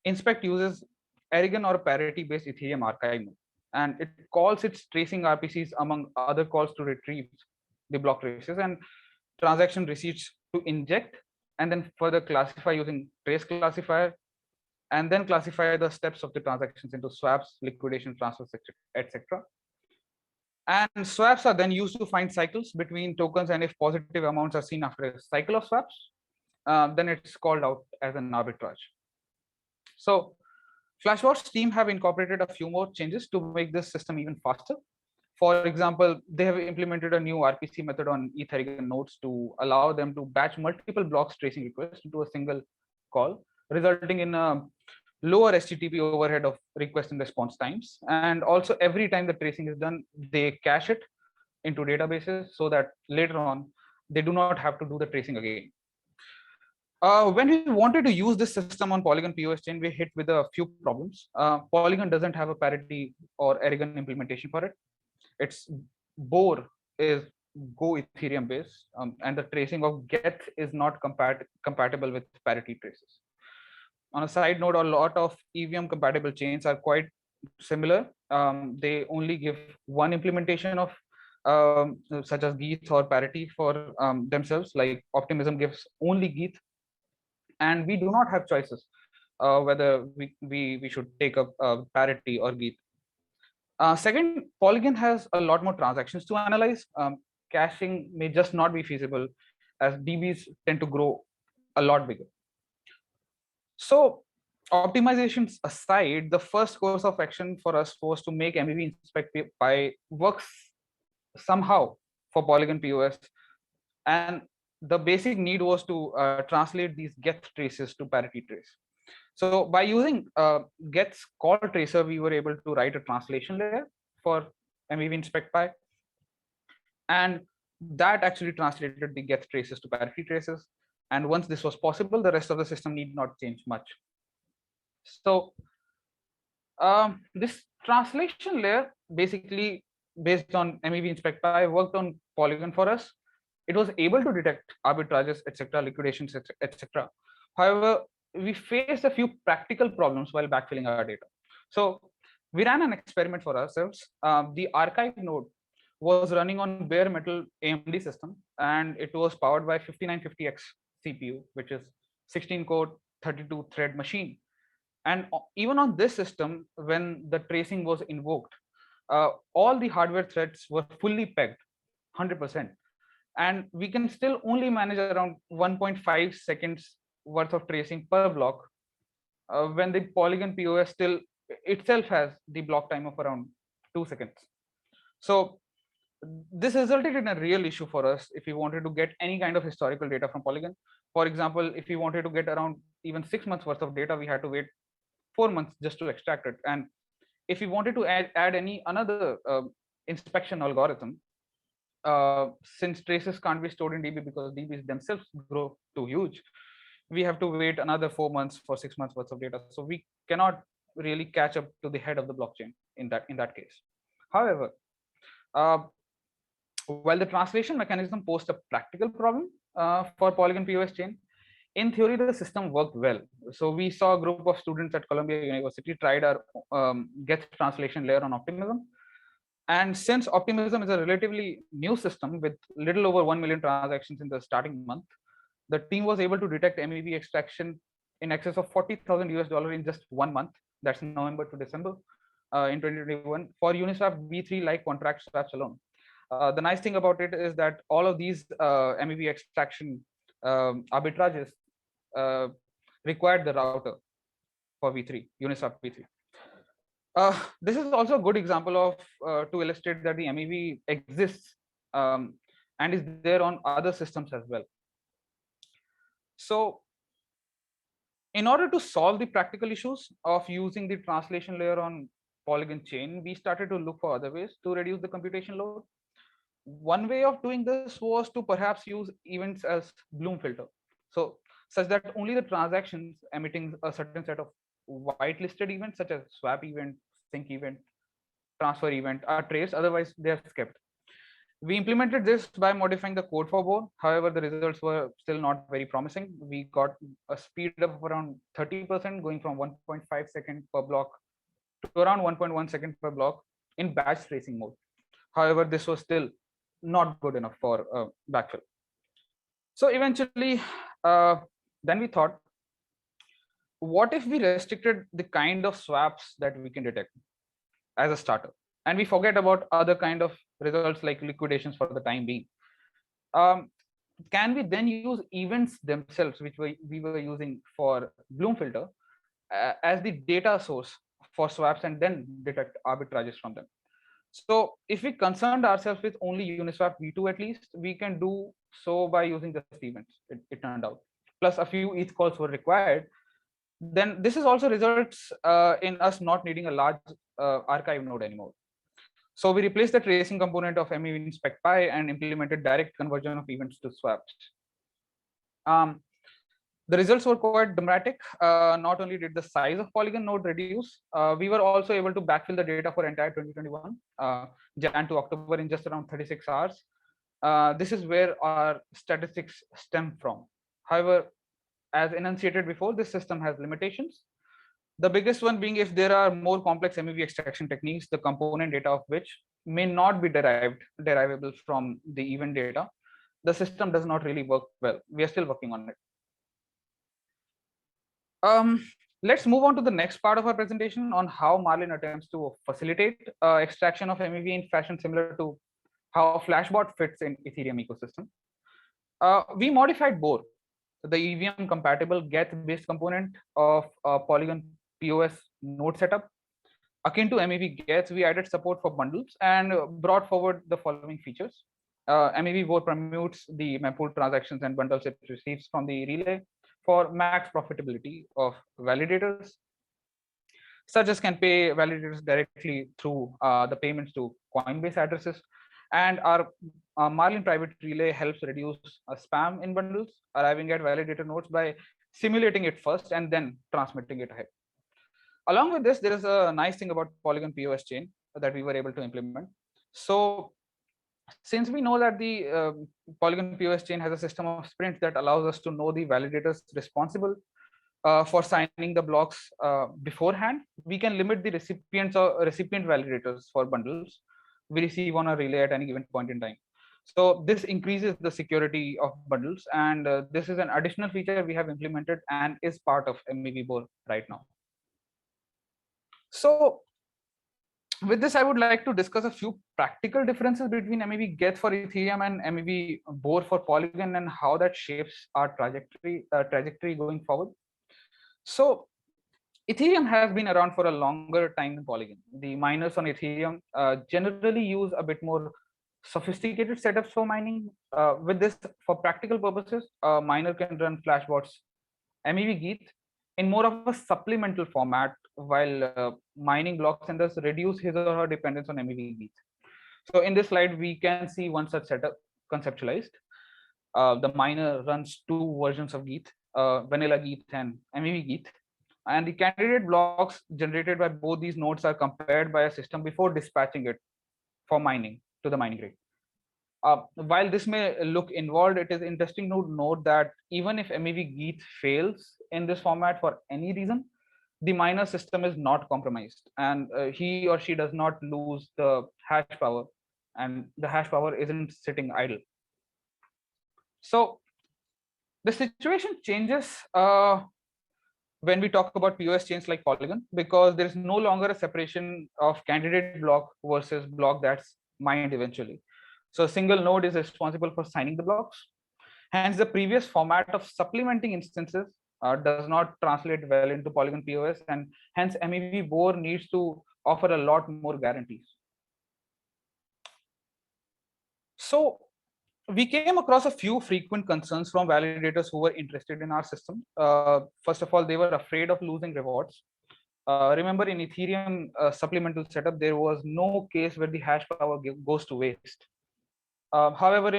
Inspect uses Aragon or parity-based Ethereum archive node, and it calls its tracing RPCs among other calls to retrieve the block traces and transaction receipts to inject and then further classify using trace classifier, and then classify the steps of the transactions into swaps, liquidation, transfers, etc. And swaps are then used to find cycles between tokens, and if positive amounts are seen after a cycle of swaps, then it's called out as an arbitrage. So Flashbots team have incorporated a few more changes to make this system even faster. For example, they have implemented a new RPC method on Ethereum nodes to allow them to batch multiple blocks tracing requests into a single call, resulting in a lower HTTP overhead of request and response times. And also every time the tracing is done, they cache it into databases so that later on, they do not have to do the tracing again. When we wanted to use this system on Polygon POS chain, we hit with a few problems. Polygon doesn't have a parity or Aragon implementation for it. Its Bohr is Go Ethereum based, and the tracing of Geth is not compatible with parity traces. On a side note, a lot of EVM compatible chains are quite similar. They only give one implementation of such as Geth or parity for themselves, like Optimism gives only Geth, and we do not have choices whether we should take up parity or Geth. Second, Polygon has a lot more transactions to analyze. Caching may just not be feasible as DBs tend to grow a lot bigger. So optimizations aside, the first course of action for us was to make MEV inspect by works somehow for Polygon POS. And the basic need was to translate these Geth traces to parity trace. So by using Geth's call tracer, we were able to write a translation layer for MEV inspect by, and that actually translated the Geth traces to parity traces. And once this was possible, the rest of the system need not change much. So this translation layer, basically based on MEV inspect by, worked on Polygon for us. It was able to detect arbitrages, etc., liquidations, etc. However, we faced a few practical problems while backfilling our data. So we ran an experiment for ourselves. The archive node was running on bare metal AMD system, and it was powered by 5950X CPU, which is 16-core, 32-thread machine. And even on this system, when the tracing was invoked, all the hardware threads were fully pegged, 100%. And we can still only manage around 1.5 seconds worth of tracing per block when the Polygon POS still itself has the block time of around 2 seconds. So this resulted in a real issue for us if we wanted to get any kind of historical data from Polygon. For example, if we wanted to get around even 6 months worth of data, we had to wait 4 months just to extract it. And if we wanted to add any another inspection algorithm, since traces can't be stored in DB because DBs themselves grow too huge, we have to wait another 4 months for 6 months worth of data. So we cannot really catch up to the head of the blockchain in that case. However, while the translation mechanism posed a practical problem for Polygon POS chain, in theory, the system worked well. So we saw a group of students at Columbia University tried our Geth translation layer on Optimism. And since Optimism is a relatively new system with little over 1 million transactions in the starting month, the team was able to detect MEV extraction in excess of $40,000 in just 1 month. That's November to December in 2021 for Uniswap V3 like contract swaps alone. The nice thing about it is that all of these MEV extraction arbitrages required the router for V3, Uniswap V3. This is also a good example of to illustrate that the MEV exists and is there on other systems as well. So in order to solve the practical issues of using the translation layer on Polygon chain, we started to look for other ways to reduce the computation load. One way of doing this was to perhaps use events as Bloom filter. So such that only the transactions emitting a certain set of whitelisted events such as swap event, sync event, transfer event are traced, otherwise they are skipped. We implemented this by modifying the code for Bohr. However, the results were still not very promising. We got a speed of around 30%, going from 1.5 seconds per block to around 1.1 seconds per block in batch tracing mode. However, this was still not good enough for backfill. So eventually, then we thought, what if we restricted the kind of swaps that we can detect as a starter? and we forget about other kind of results like liquidations for the time being. Can we then use events themselves, which we were using for Bloom filter, as the data source for swaps and then detect arbitrages from them? So if we concerned ourselves with only Uniswap V2 at least, we can do so by using just events, it turned out. Plus a few ETH calls were required. Then this is also results in us not needing a large archive node anymore. So we replaced the tracing component of MEV in SpecPy and implemented direct conversion of events to swaps. The results were quite dramatic. Not only did the size of Polygon node reduce, we were also able to backfill the data for entire 2021, Jan to October, in just around 36 hours. This is where our statistics stem from. However, as enunciated before, this system has limitations. The biggest one being if there are more complex MEV extraction techniques, the component data of which may not be derivable from the event data, the system does not really work well. We are still working on it. Let's move on to the next part of our presentation on how Marlin attempts to facilitate extraction of MEV in fashion similar to how Flashbot fits in Ethereum ecosystem. We modified Bohr, the EVM compatible Geth-based component of Polygon POS node setup. Akin to MEV Geth, we added support for bundles and brought forward the following features. MEV Bohr permutes the mempool transactions and bundles it receives from the relay for max profitability of validators. Such as can pay validators directly through the payments to Coinbase addresses. And our Marlin private relay helps reduce spam in bundles, arriving at validator nodes by simulating it first and then transmitting it ahead. Along with this, there is a nice thing about Polygon POS chain that we were able to implement. So since we know that the Polygon POS chain has a system of sprints that allows us to know the validators responsible for signing the blocks beforehand, we can limit the recipient validators for bundles we receive on a relay at any given point in time. So this increases the security of bundles, and this is an additional feature we have implemented and is part of MEV Bohr right now. So with this, I would like to discuss a few practical differences between MEV Geth for Ethereum and MEV Bohr for Polygon and how that shapes our trajectory going forward. So Ethereum has been around for a longer time than Polygon. The miners on Ethereum generally use a bit more sophisticated setups for mining. With this, for practical purposes, a miner can run Flashbots MEV Geth in more of a supplemental format while mining blocks and thus reduce his or her dependence on MEV Geth. So in this slide, we can see one such setup conceptualized. The miner runs two versions of Geth, vanilla Geth and MEV Geth. And the candidate blocks generated by both these nodes are compared by a system before dispatching it for mining to the mining rig. While this may look involved, it is interesting to note that even if MEV Geth fails in this format for any reason, the miner system is not compromised, and he or she does not lose the hash power, and the hash power isn't sitting idle. So the situation changes when we talk about POS chains like Polygon, because there is no longer a separation of candidate block versus block that's mined eventually. So a single node is responsible for signing the blocks. Hence, the previous format of supplementing instances does not translate well into Polygon POS, and hence MEV Bohr needs to offer a lot more guarantees. So we came across a few frequent concerns from validators who were interested in our system. First of all, they were afraid of losing rewards. Remember, in Ethereum supplemental setup, there was no case where the hash power goes to waste. However,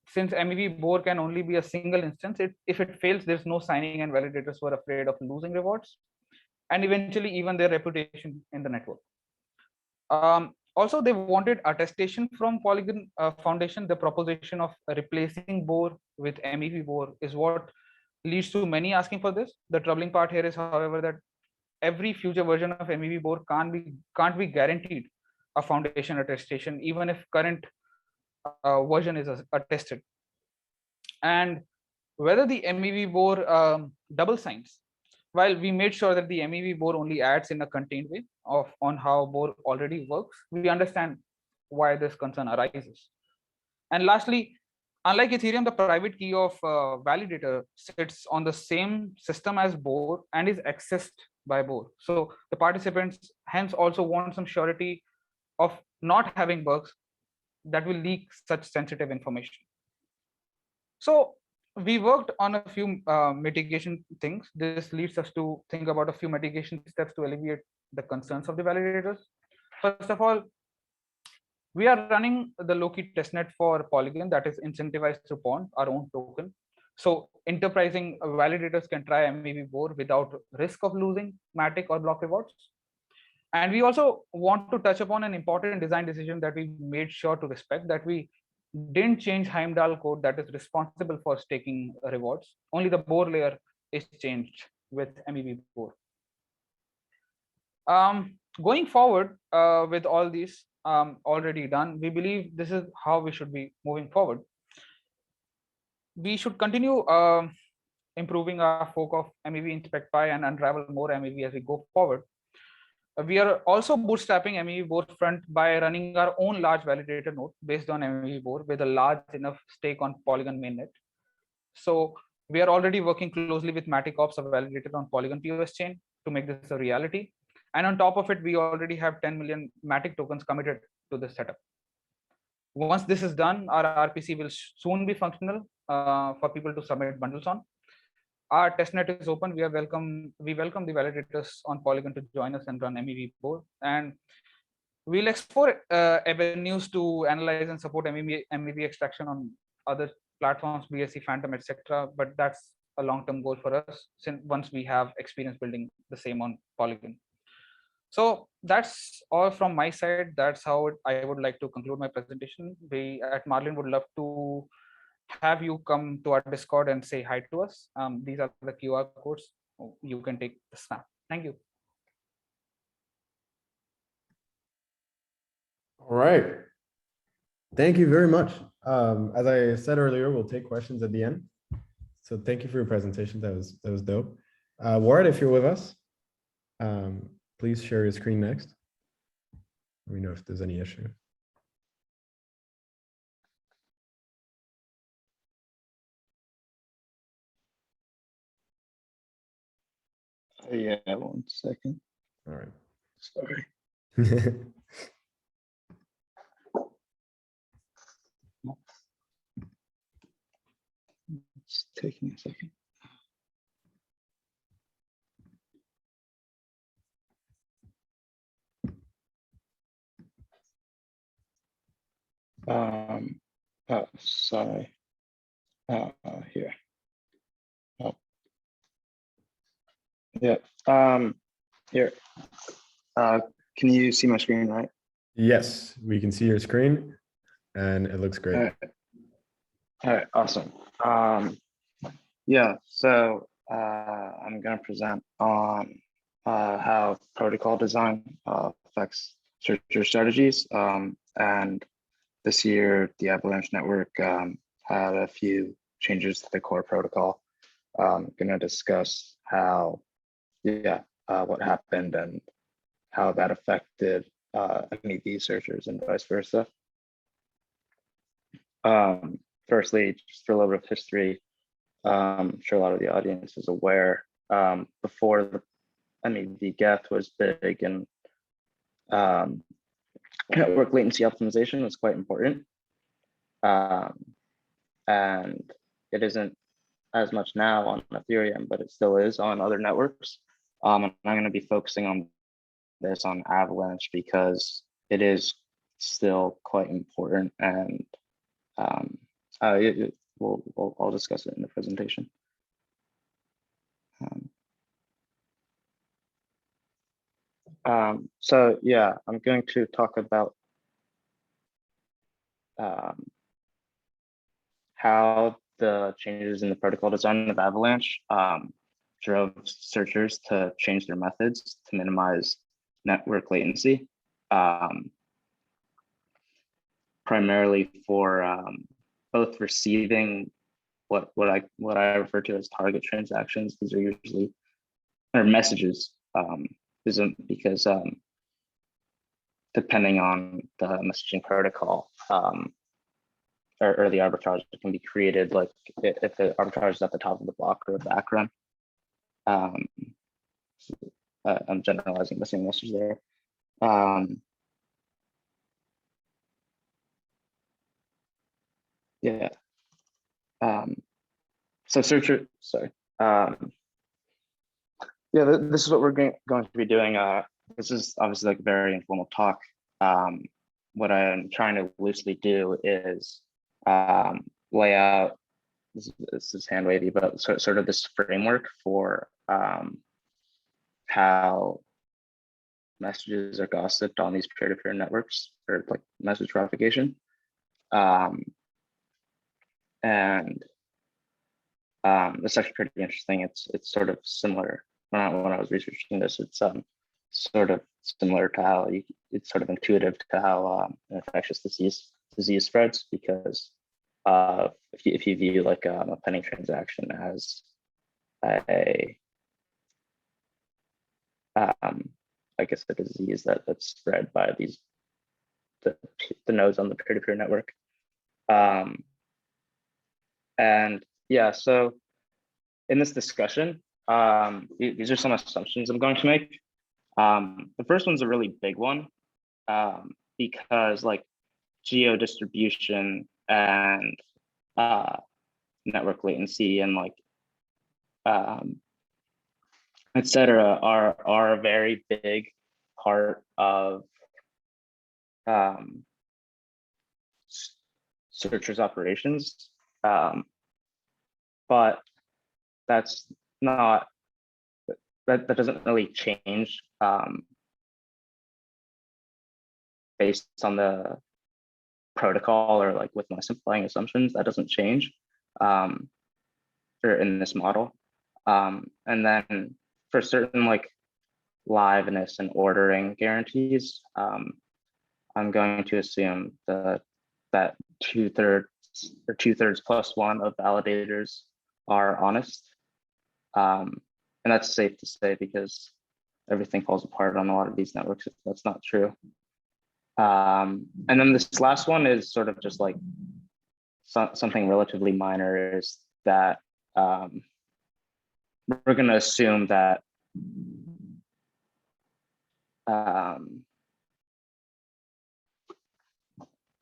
since MEV Bohr can only be a single instance, if it fails, there's no signing, and validators were afraid of losing rewards and eventually even their reputation in the network. Also, they wanted attestation from Polygon Foundation. The proposition of replacing Bohr with MEV Bohr is what leads to many asking for this. The troubling part here is, however, that every future version of MEV Bohr can't be guaranteed a foundation attestation, even if current version is attested. And whether the MEV Bohr double signs while we made sure that the MEV Bohr only adds in a contained way on how Bohr already works, we understand why this concern arises. And lastly, unlike Ethereum, the private key of validator sits on the same system as Bohr and is accessed by Bohr. So the participants hence also want some surety of not having bugs that will leak such sensitive information. So we worked on a few mitigation things. This leads us to think about a few mitigation steps to alleviate the concerns of the validators. First of all, we are running the low-key testnet for Polygon that is incentivized through Pond, our own token. So enterprising validators can try MEV Bohr without risk of losing Matic or block rewards. And we also want to touch upon an important design decision that we made sure to respect, that we didn't change Heimdall code that is responsible for staking rewards. Only the Bohr layer is changed with MEV Bohr. Going forward with all these already done, we believe this is how we should be moving forward. We should continue improving our fork of MEV Inspect Pi and unravel more MEV as we go forward. We are also bootstrapping MEV Bohr front by running our own large validator node based on MEV Bohr with a large enough stake on Polygon mainnet. So we are already working closely with Matic Ops, a validator on Polygon POS chain, to make this a reality. And on top of it, we already have 10 million Matic tokens committed to this setup. Once this is done, our RPC will soon be functional for people to submit bundles on. Our testnet is open. We welcome the validators on Polygon to join us and run MEV Bohr. And we'll explore avenues to analyze and support MEV extraction on other platforms, BSC, Phantom, etc. But that's a long-term goal for us since once we have experience building the same on Polygon. So that's all from my side. That's how I would like to conclude my presentation. We at Marlin would love to have you come to our Discord and say hi to us. These are the QR codes. You can take the snap. Thank you. All right. Thank you very much. As I said earlier, we'll take questions at the end. So thank you for your presentation. That was dope. Ward, if you're with us, please share your screen next. Let me know if there's any issue. Yeah, 1 second. All right. Sorry. It's taking a second. Oh, sorry. Here. Oh. Yeah. Here. Can you see my screen, right? Yes, we can see your screen and it looks great. All right, awesome. Yeah, so I'm going to present on how protocol design affects searcher strategies. And this year, the Avalanche network had a few changes to the core protocol. I'm going to discuss how, what happened and how that affected MEV searchers and vice versa. Firstly, just for a little bit of history, I'm sure a lot of the audience is aware, before the MEV geth was big and network latency optimization was quite important. And it isn't as much now on Ethereum, but it still is on other networks. And I'm going to be focusing on this on Avalanche because it is still quite important, and I'll discuss it in the presentation. So yeah, I'm going to talk about how the changes in the protocol design of Avalanche drove searchers to change their methods to minimize network latency, primarily for both receiving what I refer to as target transactions. These are usually or messages, isn't because depending on the messaging protocol, or the arbitrage that can be created, like if the arbitrage is at the top of the block or the background. I'm generalizing the same message there. Yeah. So searcher, sorry. Yeah, this is what we're going to be doing. This is obviously like a very informal talk. What I'm trying to loosely do is lay out, this is hand wavy, but sort of this framework for how messages are gossiped on these peer-to-peer networks for like message propagation. And it's actually pretty interesting. It's sort of similar when I was researching this. It's sort of similar to how it's sort of intuitive to how an infectious disease spreads, because if you view like a pending transaction as a I guess a disease that's spread by the nodes on the peer-to-peer network. And yeah, so in this discussion, these are some assumptions I'm going to make. The first one's a really big one, because like geo distribution and network latency and like etc. are a very big part of searchers' operations, but that's not that doesn't really change based on the protocol, or like with my simplifying assumptions, that doesn't change or in this model. And then for certain like liveness and ordering guarantees, I'm going to assume that 2/3 or 2/3 plus one of validators are honest. And that's safe to say because everything falls apart on a lot of these networks if that's not true. And then this last one is sort of just like something relatively minor, is that we're going to assume that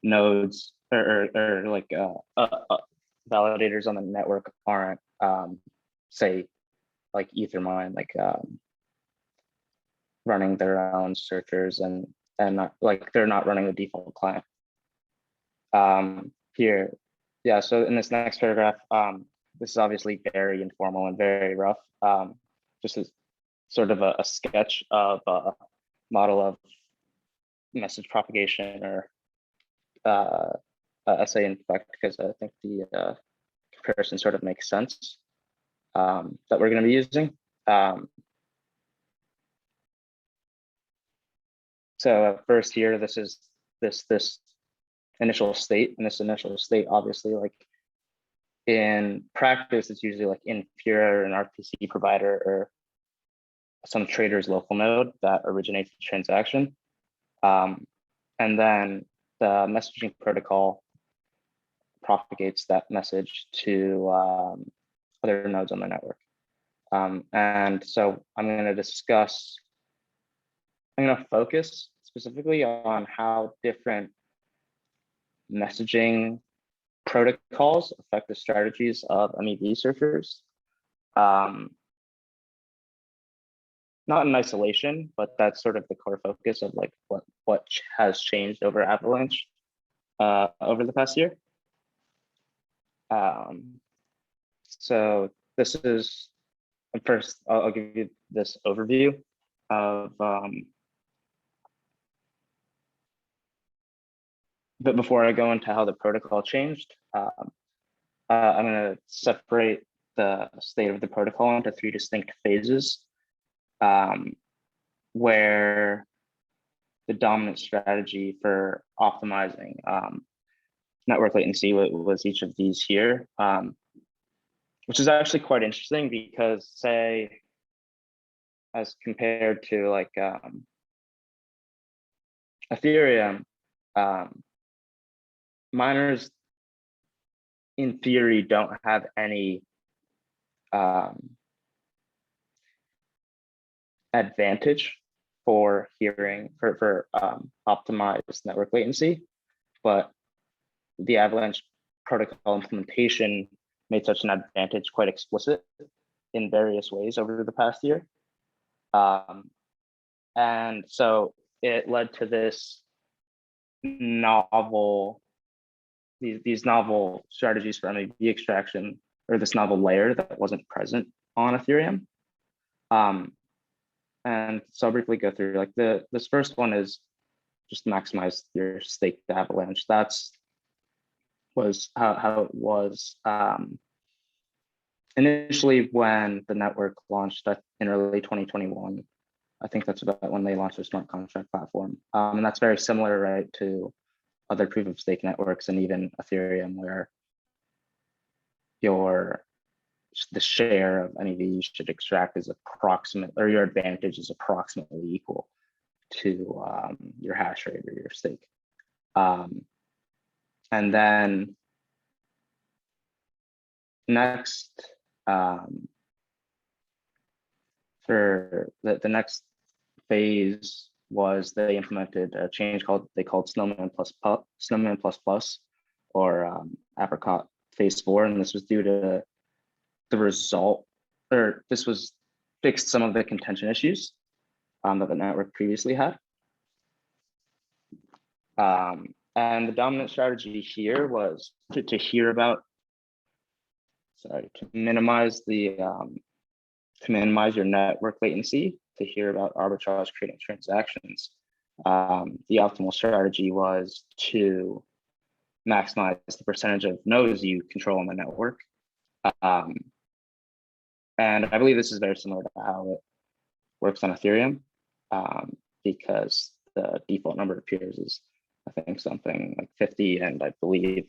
nodes or like validators on the network aren't say like Ethermine, like running their own searchers and not, like they're not running the default client. Here, yeah, so in this next paragraph, this is obviously very informal and very rough, just as sort of a sketch of a model of message propagation, or essay in fact, because I think the comparison sort of makes sense, that we're going to be using. So first here, this is this initial state, and this initial state, obviously, like in practice, it's usually like Infura, an RPC provider, or some trader's local node that originates the transaction. And then the messaging protocol propagates that message to other nodes on the network. And so I'm going to focus specifically on how different messaging protocols affect the strategies of MEV searchers. Not in isolation, but that's sort of the core focus of like what has changed over Avalanche over the past year. So this is, first, I'll give you this overview of, but before I go into how the protocol changed, I'm going to separate the state of the protocol into 3 distinct phases, where the dominant strategy for optimizing network latency was each of these here, which is actually quite interesting because, say, as compared to like Ethereum, miners in theory don't have any advantage for optimized network latency, but the Avalanche protocol implementation made such an advantage quite explicit in various ways over the past year. And so it led to this novel, these novel strategies for MEV extraction, or this novel layer that wasn't present on Ethereum. And so I'll briefly go through like this first one is just maximize your staked Avalanche. Was how it was initially when the network launched in early 2021. I think that's about when they launched their smart contract platform. And that's very similar, right, to other proof of stake networks and even Ethereum, where the share of MEV you should extract is approximate, or your advantage is approximately equal to your hash rate or your stake. And then next, for the next phase was they implemented a change they called Snowman Plus, or Apricot Phase 4, and this was due to the result, or this was fixed some of the contention issues that the network previously had. And the dominant strategy here was to minimize your network latency, to hear about arbitrage creating transactions. The optimal strategy was to maximize the percentage of nodes you control on the network. And I believe this is very similar to how it works on Ethereum, because the default number of peers is, I think, something like 50, and I believe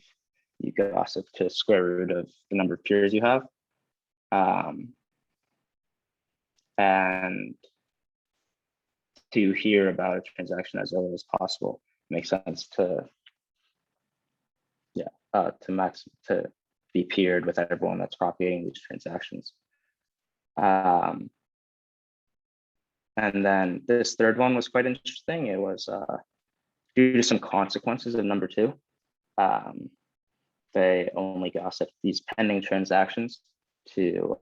you gossip to square root of the number of peers you have. And to hear about a transaction as early as possible makes sense to be peered with everyone that's propagating these transactions. And then this third one was quite interesting. It was due to some consequences of number 2. They only gossip these pending transactions to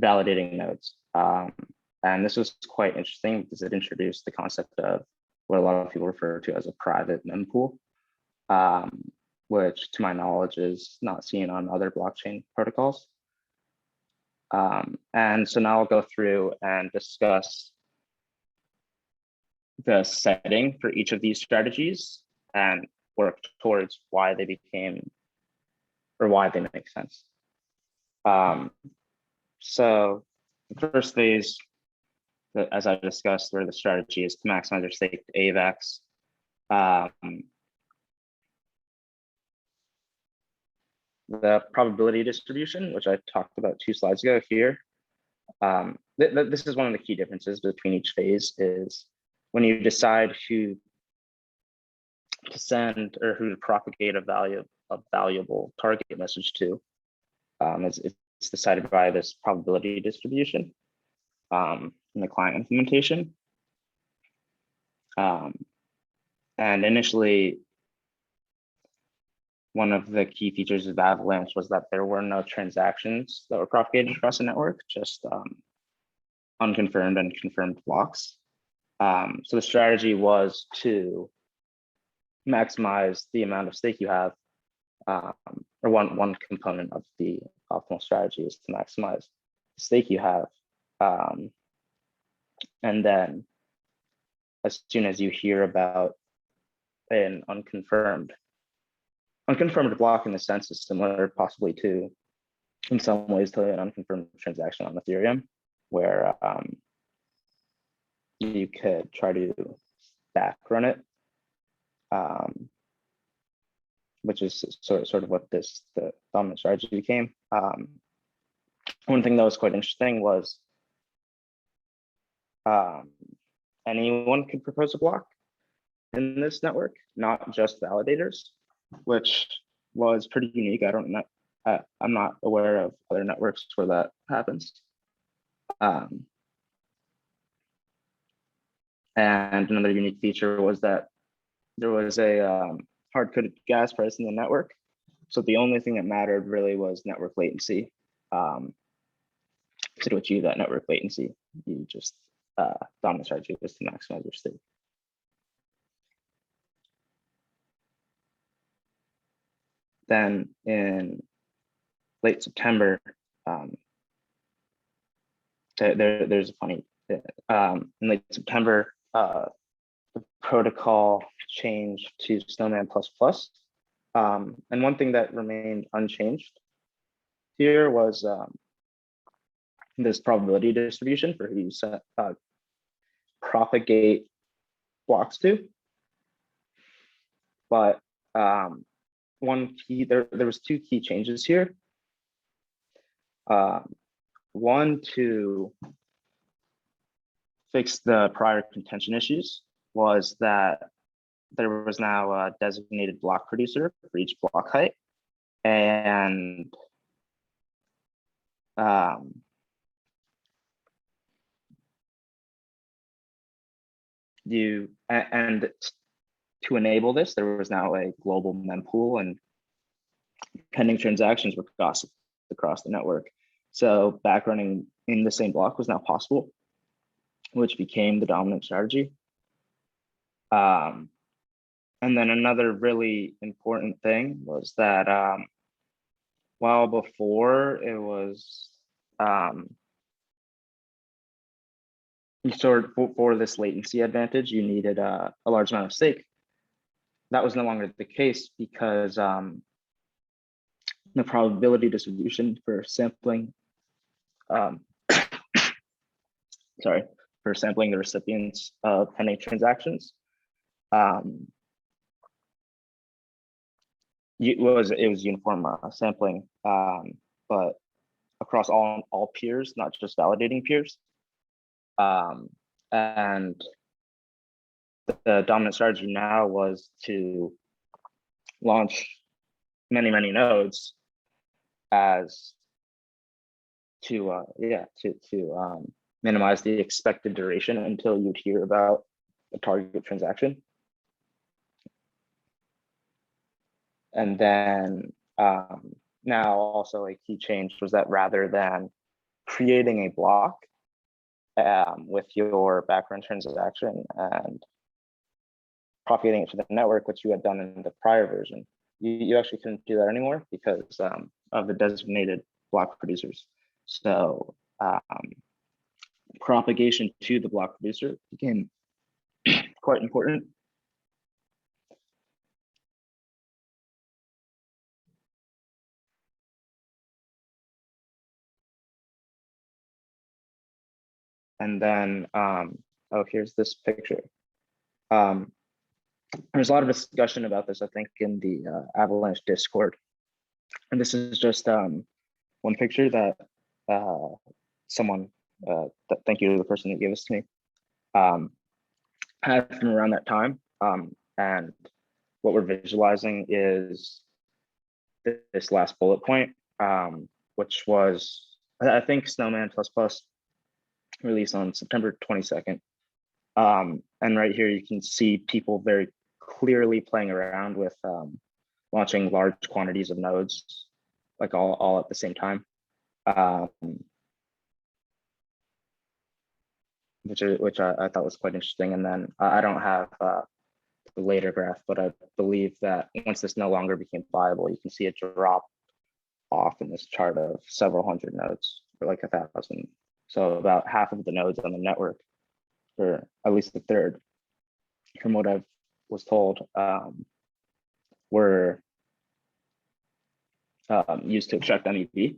validating nodes. And this was quite interesting because it introduced the concept of what a lot of people refer to as a private mempool, which to my knowledge is not seen on other blockchain protocols. And so now I'll go through and discuss the setting for each of these strategies and work towards why they became, or why they make sense. So the first phase, as I discussed, where the strategy is to maximize your staked AVAX. The probability distribution, which I talked about 2 slides ago here. This is one of the key differences between each phase, is when you decide who to send or who to propagate a valuable target message to, it's decided by this probability distribution in the client implementation. And initially, one of the key features of Avalanche was that there were no transactions that were propagated across the network, just unconfirmed and confirmed blocks. So the strategy was to maximize the amount of stake you have, or one component of the optimal strategy is to maximize the stake you have. And then as soon as you hear about an unconfirmed block, in the sense is similar possibly to, in some ways, to an unconfirmed transaction on Ethereum, where you could try to back run it, which is sort of what the dominant strategy became. one thing that was quite interesting was anyone could propose a block in this network, not just validators, which was pretty unique. I don't know. I'm not aware of other networks where that happens. And another unique feature was that there was a hard-coded gas price in the network. So the only thing that mattered really was network latency. To achieve that network latency, you just dominant strategy was to maximize your stake. Then in late September, there's a funny, in late September, the protocol changed to Snowman++. And one thing that remained unchanged here was this probability distribution for who you set propagate blocks to. But one key, there was two key changes here. One, to fix the prior contention issues, was that there was now a designated block producer for each block height. And to enable this, there was now a global mempool, and pending transactions were gossiped across the network. So backrunning in the same block was now possible, which became the dominant strategy. And then another really important thing was that while before it was for this latency advantage, you needed a large amount of stake. That was no longer the case because the probability distribution for sampling, for sampling the recipients of pending transactions, it was uniform sampling, but across all peers, not just validating peers. And the dominant strategy now was to launch many nodes as to minimize the expected duration until you'd hear about a target transaction. And then now also a key change was that rather than creating a block with your background transaction and propagating it to the network, which you had done in the prior version, you actually couldn't do that anymore because of the designated block producers. So propagation to the block producer became quite important. And then, here's this picture. There's a lot of discussion about this, I think, in the Avalanche Discord. And this is just one picture that someone, thank you to the person that gave this to me, had from around that time. And what we're visualizing is this last bullet point, which was, I think, Snowman++ released on September 22nd. And right here, you can see people very clearly playing around with launching large quantities of nodes, like all at the same time, which I thought was quite interesting. And then I don't have the later graph, but I believe that once this no longer became viable, you can see it drop off in this chart of several hundred nodes, or like 1,000. So about half of the nodes on the network, or at least a third, from what I was told, were used to extract MEV.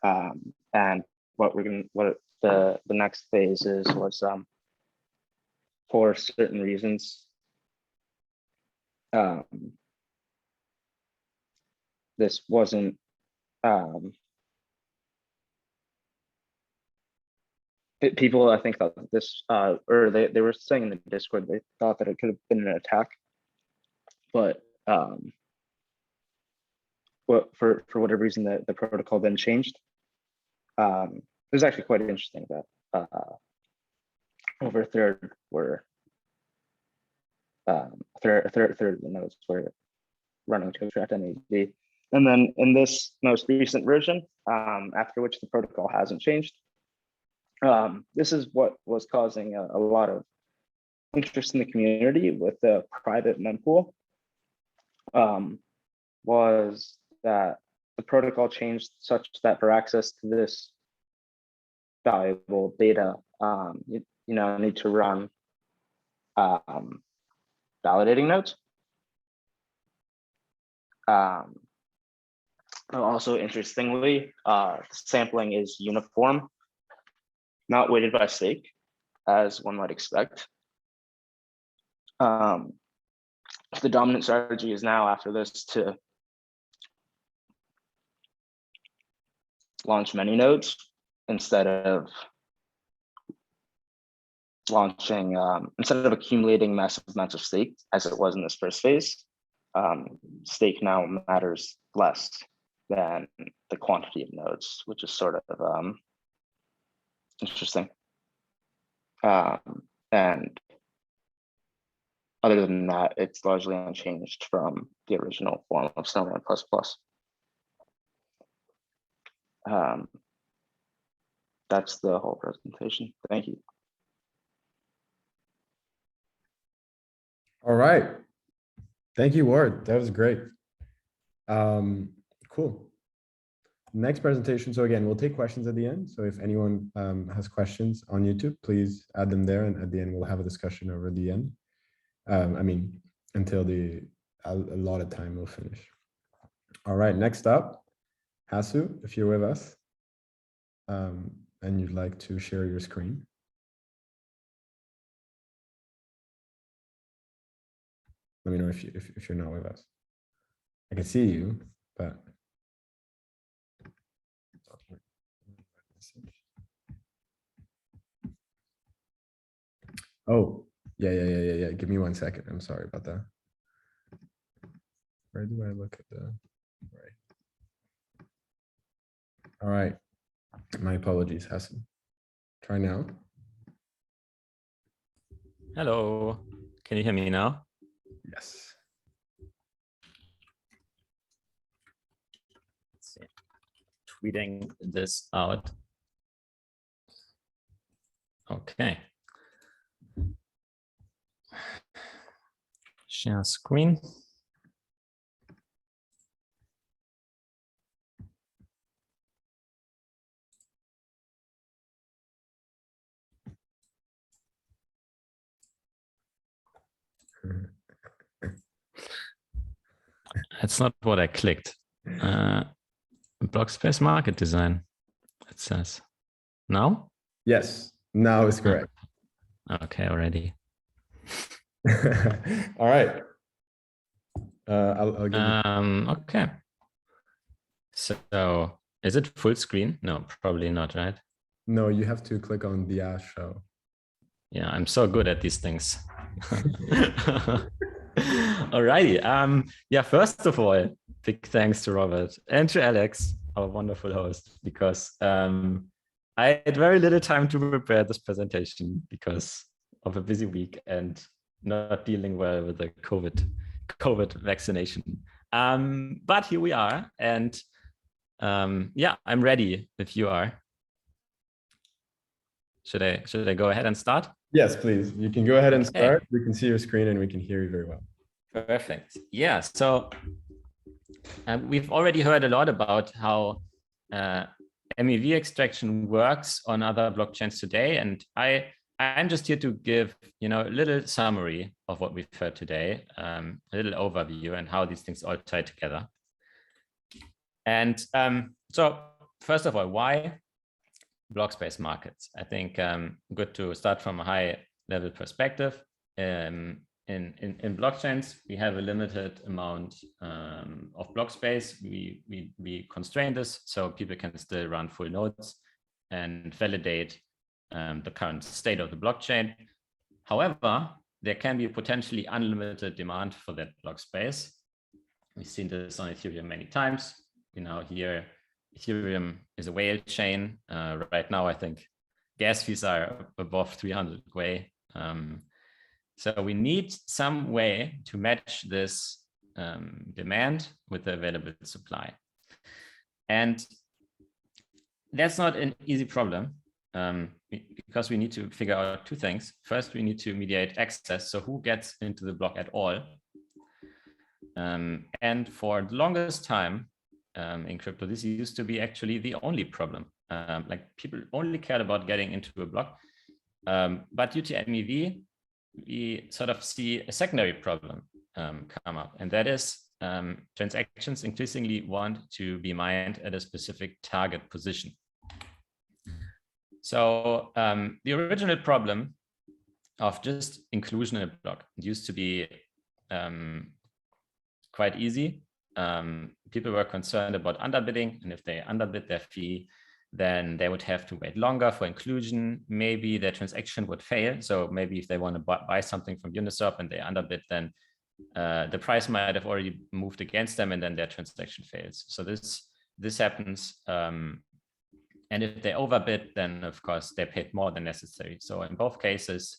And what the next phase was for certain reasons, this wasn't people, I think, thought that this, or they were saying in the Discord, they thought that it could have been an attack, but for whatever reason, the protocol then changed. It was actually quite interesting that over a third were third of the nodes were running to extract MEV. And then in this most recent version, after which the protocol hasn't changed, this is what was causing a lot of interest in the community with the private mempool, was that the protocol changed such that for access to this valuable data, you need to run validating nodes. Also, interestingly, sampling is uniform, not weighted by stake, as one might expect. The dominant strategy is now, after this, to launch many nodes instead of launching, instead of accumulating massive amounts of stake as it was in this first phase. Stake now matters less than the quantity of nodes, which is sort of interesting. And other than that, it's largely unchanged from the original form of Snowman++. That's the whole presentation. Thank you. All right. Thank you, Ward. That was great. Cool. Next presentation. So again, we'll take questions at the end. So if anyone has questions on YouTube, please add them there. And at the end, we'll have a discussion over the end. Until the allotted time will finish. All right, next up, Hasu, if you're with us and you'd like to share your screen. Let me know if you're not with us. I can see you, but oh, yeah. Give me 1 second. I'm sorry about that. Where do I look at the right? All right. My apologies, Hassan. Try now. Hello. Can you hear me now? Yes. Let's see. Tweeting this out. Okay. Share screen. That's not what I clicked. Blockspace market design, it says. Now? Yes, now is correct. Okay, already. All right. I'll give you. Okay. So is it full screen? No, probably not, right? No, you have to click on the show. Yeah, I'm so good at these things. Alrighty. Yeah, first of all, big thanks to Robert and to Alex, our wonderful host, because I had very little time to prepare this presentation because of a busy week and not dealing well with the COVID vaccination. But here we are, and yeah, I'm ready if you are. Should I go ahead and start? Yes, please. You can go ahead and start. We can see your screen and we can hear you very well. Perfect. Yeah. So we've already heard a lot about how MEV extraction works on other blockchains today, and I'm just here to give a little summary of what we've heard today, a little overview, and how these things all tie together. And so first of all, why Blockspace markets? I think good to start from a high level perspective. In blockchains, we have a limited amount of block space. We constrain this so people can still run full nodes and validate the current state of the blockchain. However, there can be potentially unlimited demand for that block space. We've seen this on Ethereum many times. Here Ethereum is a whale chain. Right now, I think gas fees are above 300 Gwei. So we need some way to match this demand with the available supply. And that's not an easy problem because we need to figure out two things. First, we need to mediate access. So who gets into the block at all? And for the longest time in crypto, this used to be actually the only problem. Like people only cared about getting into a block. But due to MEV, we sort of see a secondary problem come up. And that is transactions increasingly want to be mined at a specific target position. So the original problem of just inclusion in a block used to be quite easy. People were concerned about underbidding, and if they underbid their fee, then they would have to wait longer for inclusion. Maybe their transaction would fail. So maybe if they want to buy something from Uniswap and they underbid, then the price might have already moved against them, and then their transaction fails. So this happens. And if they overbid, then of course they paid more than necessary. So in both cases,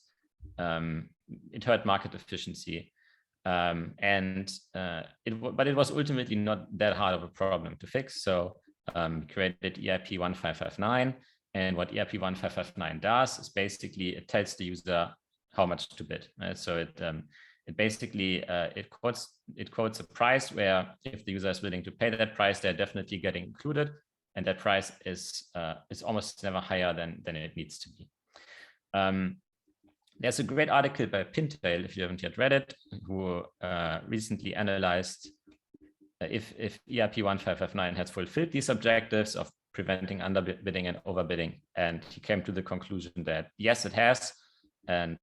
it hurt market efficiency. But it was ultimately not that hard of a problem to fix. So we created EIP 1559, and what EIP 1559 does is basically it tells the user how much to bid. Right? So it basically it quotes a price where if the user is willing to pay that price, they're definitely getting included, and that price is almost never higher than it needs to be. There's a great article by Pintail, if you haven't yet read it, who recently analyzed if EIP 1559 has fulfilled these objectives of preventing underbidding and overbidding. And he came to the conclusion that yes, it has. And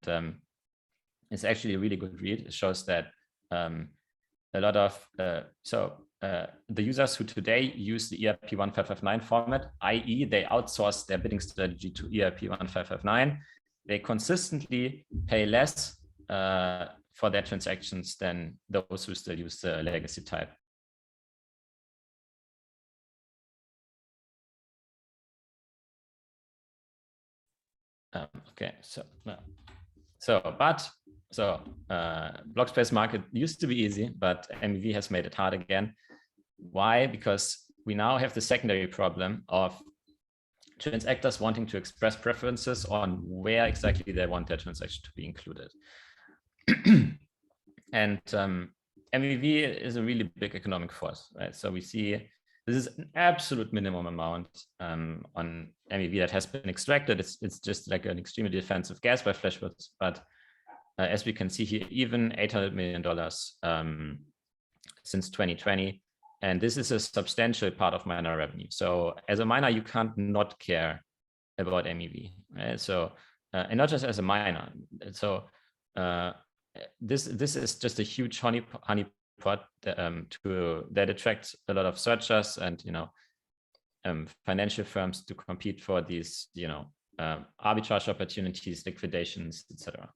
it's actually a really good read. It shows that a lot of, the users who today use the EIP 1559 format, i.e. they outsource their bidding strategy to EIP 1559, they consistently pay less for their transactions than those who still use the legacy type. Okay, Blockspace market used to be easy, but MEV has made it hard again. Why? Because we now have the secondary problem of transactors wanting to express preferences on where exactly they want their transaction to be included. And MEV is a really big economic force, right? So we see this is an absolute minimum amount on MEV that has been extracted. It's just like an extremely defensive gas by Flashbots, but as we can see here, even $800 million since 2020. And this is a substantial part of miner revenue. So as a miner, you can't not care about MEV, right? So, and not just as a miner. So this is just a huge honeypot that attracts a lot of searchers and, financial firms to compete for these, arbitrage opportunities, liquidations, etc.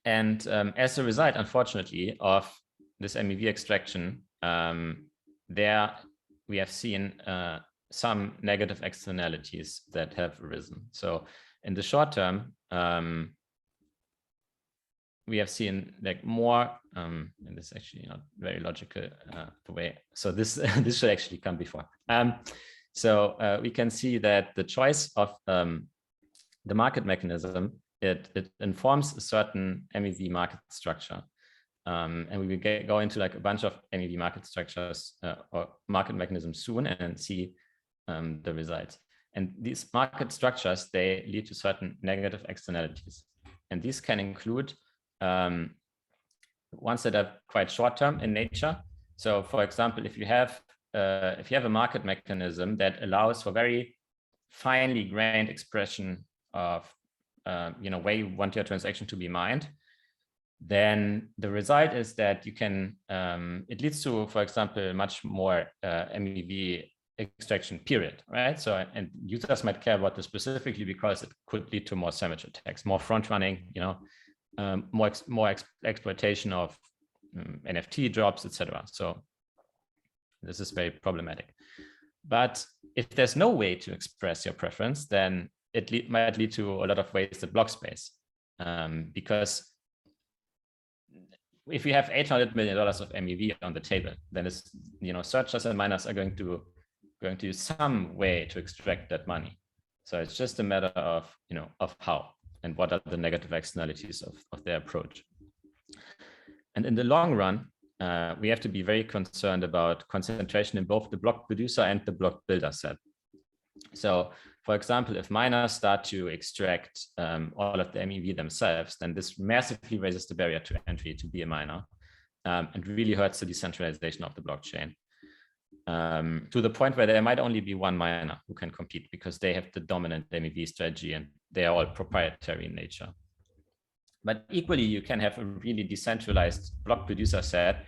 As a result, unfortunately, of this MEV extraction, there we have seen some negative externalities that have arisen. So in the short term, we have seen like more, and this is actually not very logical the way. So this this should actually come before. We can see that the choice of the market mechanism, it informs a certain MEV market structure. And we will go into like a bunch of MEV market structures or market mechanisms soon and see the results. And these market structures, they lead to certain negative externalities. And these can include ones that are quite short-term in nature. So for example, if you have a market mechanism that allows for very finely grained expression of where you want your transaction to be mined, then the result is that you can, it leads to, for example, much more MEV extraction period, right? So, and users might care about this specifically because it could lead to more sandwich attacks, more front running, you know, more exploitation of NFT drops, etc. So this is very problematic. But if there's no way to express your preference, then it might lead to a lot of wasted block space, because if we have $800 million of MEV on the table, then it's, you know, searchers and miners are going to use some way to extract that money. So it's just a matter of, you know, of how and what are the negative externalities of their approach. And in the long run, we have to be very concerned about concentration in both the block producer and the block builder set. So, for example, if miners start to extract all of the MEV themselves, then this massively raises the barrier to entry to be a miner, and really hurts the decentralization of the blockchain, to the point where there might only be one miner who can compete because they have the dominant MEV strategy and they are all proprietary in nature. But equally, you can have a really decentralized block producer set,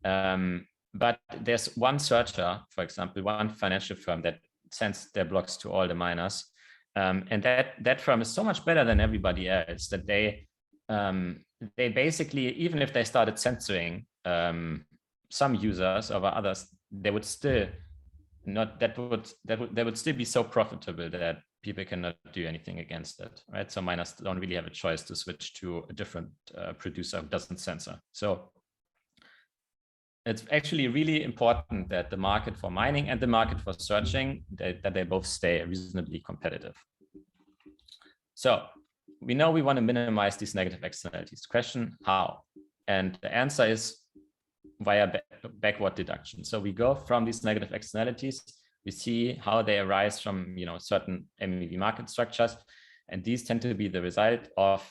but there's one searcher, for example, one financial firm that sends their blocks to all the miners, and that firm is so much better than everybody else that they basically, even if they started censoring some users over others, they would still not, they would still be so profitable that people cannot do anything against it, right? So miners don't really have a choice to switch to a different producer who doesn't censor. So it's actually really important that the market for mining and the market for searching, that they both stay reasonably competitive. So we know we want to minimize these negative externalities. Question, how? And the answer is via backward deduction. So we go from these negative externalities, we see how they arise from, you know, certain MEV market structures, and these tend to be the result of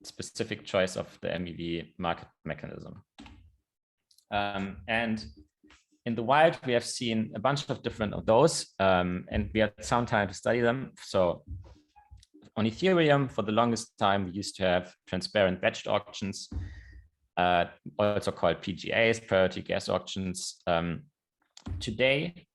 specific choice of the MEV market mechanism. And in the wild, we have seen a bunch of different of those, and we had some time to study them. So on Ethereum, for the longest time, we used to have transparent batched auctions, also called PGAs, priority gas auctions. Today,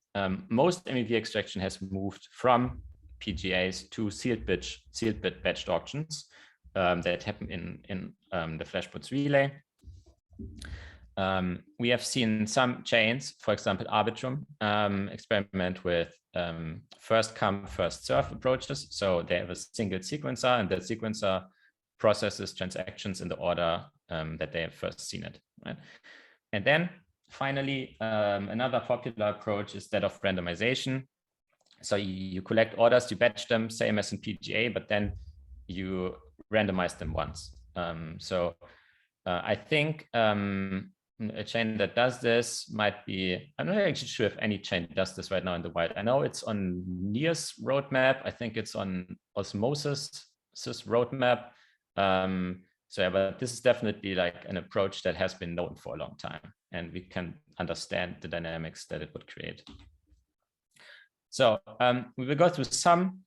most MEV extraction has moved from PGAs to sealed bit batched auctions that happen in the Flashbots relay. We have seen some chains, for example, Arbitrum, experiment with first come, first serve approaches. So they have a single sequencer, and the sequencer processes transactions in the order that they have first seen it, right? And then finally, another popular approach is that of randomization. So you collect orders, you batch them, same as in PGA, but then you randomize them once. I think a chain that does this might be, I'm not actually sure if any chain does this right now in the wild. I know it's on Near's roadmap. I think it's on Osmosis' roadmap. So yeah, but this is definitely like an approach that has been known for a long time, and we can understand the dynamics that it would create. So we will go through some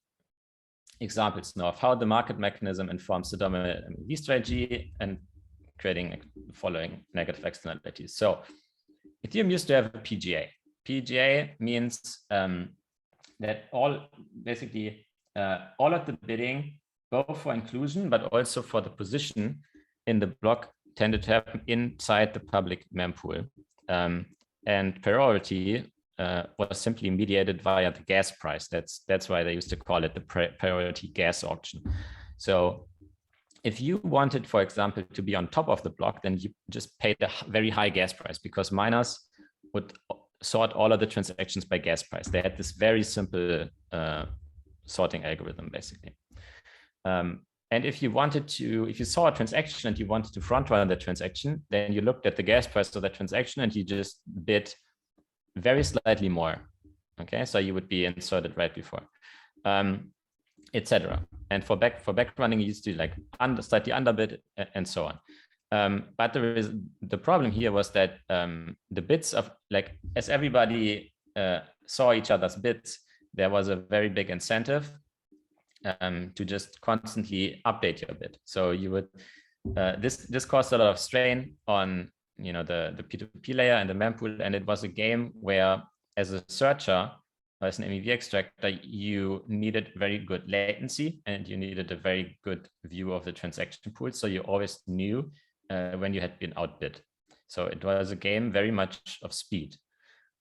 examples now of how the market mechanism informs the dominant MEV strategy and creating the following negative externalities. So Ethereum used to have a PGA. PGA means that all of the bidding, both for inclusion, but also for the position in the block, tended to happen inside the public mempool. And priority was simply mediated via the gas price. That's why they used to call it the priority gas auction. So if you wanted, for example, to be on top of the block, then you just paid a very high gas price, because miners would sort all of the transactions by gas price. They had this very simple sorting algorithm, basically. And if you saw a transaction and you wanted to front run the transaction, then you looked at the gas price of that transaction and you just bid very slightly more. Okay, so you would be inserted right before, etc. And for back running, you used to like slightly underbid and so on. But the problem here was that the bids of, like, as everybody saw each other's bids, there was a very big incentive to just constantly update your bid. So you would this caused a lot of strain on, you know, the P2P layer and the mempool, and it was a game where, as a searcher, as an MEV extractor, you needed very good latency and you needed a very good view of the transaction pool. So you always knew when you had been outbid. So it was a game very much of speed.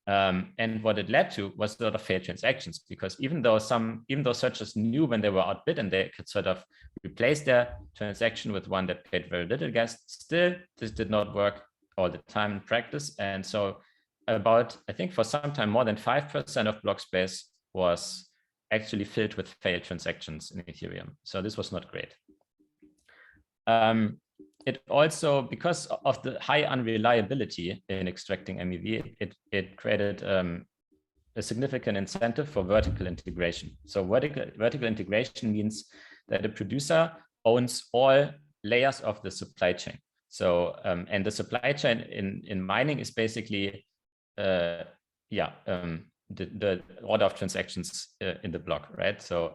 And what it led to was a lot of failed transactions, because even though searchers knew when they were outbid and they could sort of replace their transaction with one that paid very little gas, still this did not work all the time in practice. And so about, I think for some time, more than 5% of Blockspace was actually filled with failed transactions in Ethereum. So this was not great. It also, because of the high unreliability in extracting MEV, it created a significant incentive for vertical integration. So vertical integration means that a producer owns all layers of the supply chain. So, and the supply chain in mining is basically, the order of transactions in the block, right? So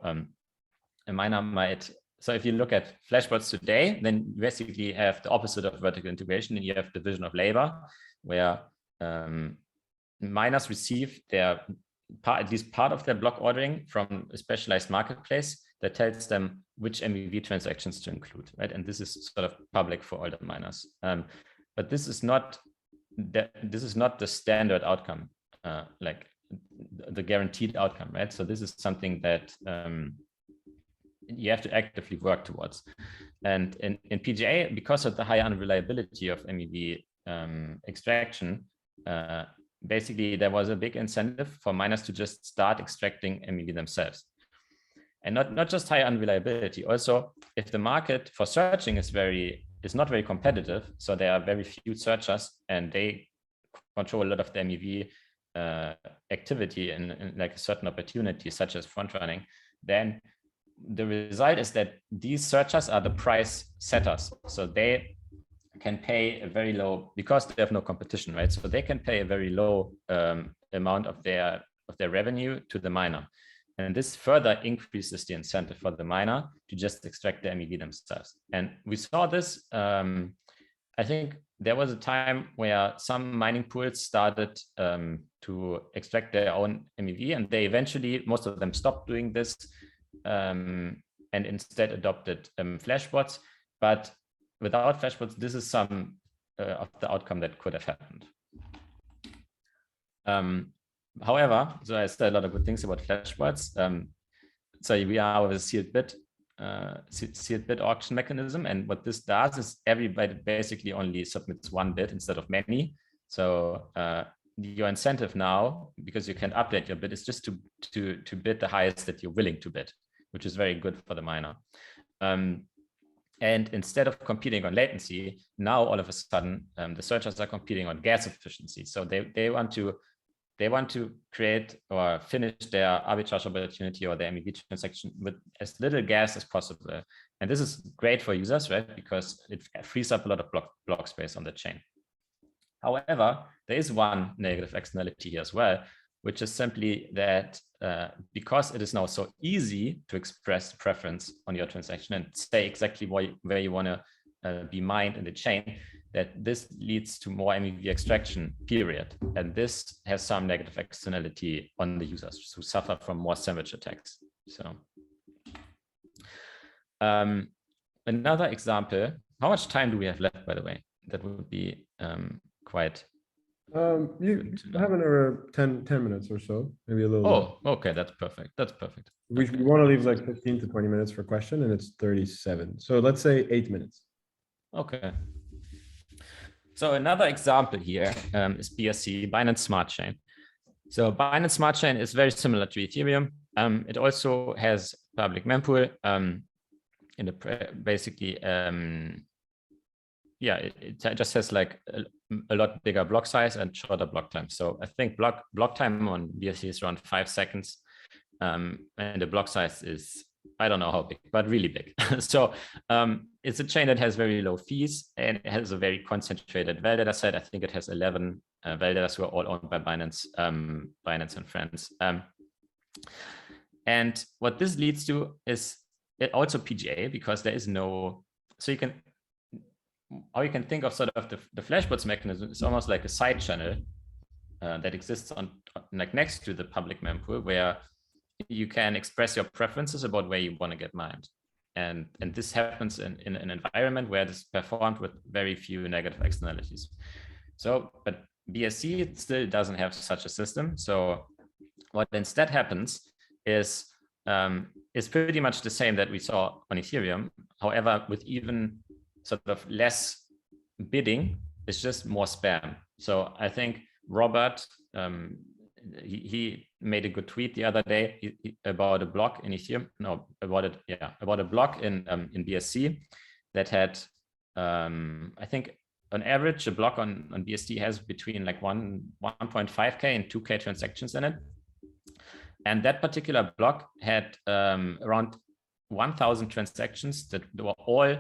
a miner might, so if you look at Flashbots today, then you basically have the opposite of vertical integration, and you have division of labor, where miners receive their at least part of their block ordering from a specialized marketplace that tells them which MEV transactions to include, right? And this is sort of public for all the miners. But this is not the standard outcome, like the guaranteed outcome, right? So this is something that you have to actively work towards. And in PGA, because of the high unreliability of MEV extraction, basically there was a big incentive for miners to just start extracting MEV themselves. And not just high unreliability, also if the market for searching is not very competitive, so there are very few searchers and they control a lot of the MEV activity in like a certain opportunity, such as front running, then the result is that these searchers are the price setters. So they can pay a very low, because they have no competition, right? So they can pay a very low amount of their revenue to the miner. And this further increases the incentive for the miner to just extract the MEV themselves. And we saw this, I think there was a time where some mining pools started to extract their own MEV, and they eventually, most of them stopped doing this and instead adopted Flashbots. But without Flashbots, this is some of the outcome that could have happened. However, so I said a lot of good things about Flashbots. So we are with a sealed bid auction mechanism, and what this does is everybody basically only submits one bid instead of many. So your incentive now, because you can update your bid, is just to bid the highest that you're willing to bid, which is very good for the miner. And instead of competing on latency, now all of a sudden the searchers are competing on gas efficiency. So they want to create or finish their arbitrage opportunity or their MEV transaction with as little gas as possible. And this is great for users, right? Because it frees up a lot of block space on the chain. However, there is one negative externality here as well, which is simply that because it is now so easy to express preference on your transaction and say exactly where you want to be mined in the chain, that this leads to more MEV extraction, period. And this has some negative externality on the users who suffer from more sandwich attacks. So another example, how much time do we have left, by the way? That would be quite... You have another 10 minutes or so, maybe a little. Oh, okay, that's perfect. That's perfect. We want to leave like 15 to 20 minutes for question, and it's 37. So let's say 8 minutes. Okay. So another example here is BSC, Binance Smart Chain. So Binance Smart Chain is very similar to Ethereum. It also has public mempool. Basically, it just has like a lot bigger block size and shorter block time. So I think block time on BSC is around 5 seconds, and the block size is, I don't know how big, but really big. So it's a chain that has very low fees, and it has a very concentrated validator set. I think it has 11 validators who are all owned by Binance, Binance and friends. And what this leads to is it also PGA, because there is no, so you can, how you can think of sort of the Flashbots mechanism is almost like a side channel that exists on like next to the public mempool, where you can express your preferences about where you want to get mined. And this happens in an environment where it is performed with very few negative externalities. So, but BSC still doesn't have such a system. So what instead happens is pretty much the same that we saw on Ethereum. However, with even sort of less bidding, it's just more spam. So I think Robert, he made a good tweet the other day about a block in Ethereum. No, about a block in BSC that had, I think on average, a block on BSC has between like 1.5K and 2K transactions in it. And that particular block had around 1,000 transactions that were all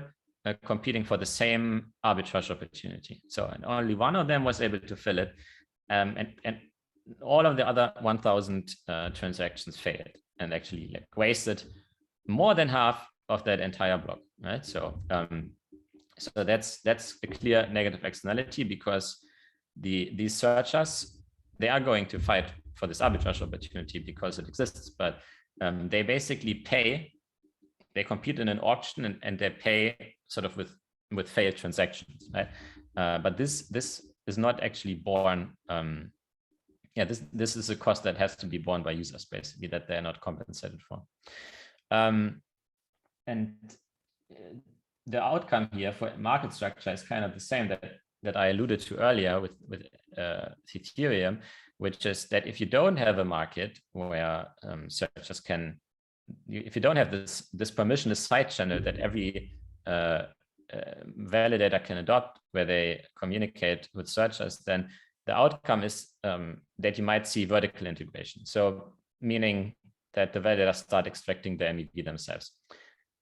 competing for the same arbitrage opportunity. So, and only one of them was able to fill it. And all of the other 1,000 transactions failed and actually like wasted more than half of that entire block, right? So, so that's a clear negative externality, because these searchers, they are going to fight for this arbitrage opportunity because it exists, but they basically pay. They compete in an auction and they pay sort of with failed transactions, right? But this is not actually borne. This is a cost that has to be borne by users, basically, that they're not compensated for. And the outcome here for market structure is kind of the same that I alluded to earlier with Ethereum, which is that if you don't have a market where searchers can, if you don't have this permissionless side channel that every validator can adopt, where they communicate with searchers, then the outcome is that you might see vertical integration. So meaning that the validators start extracting the MEV themselves.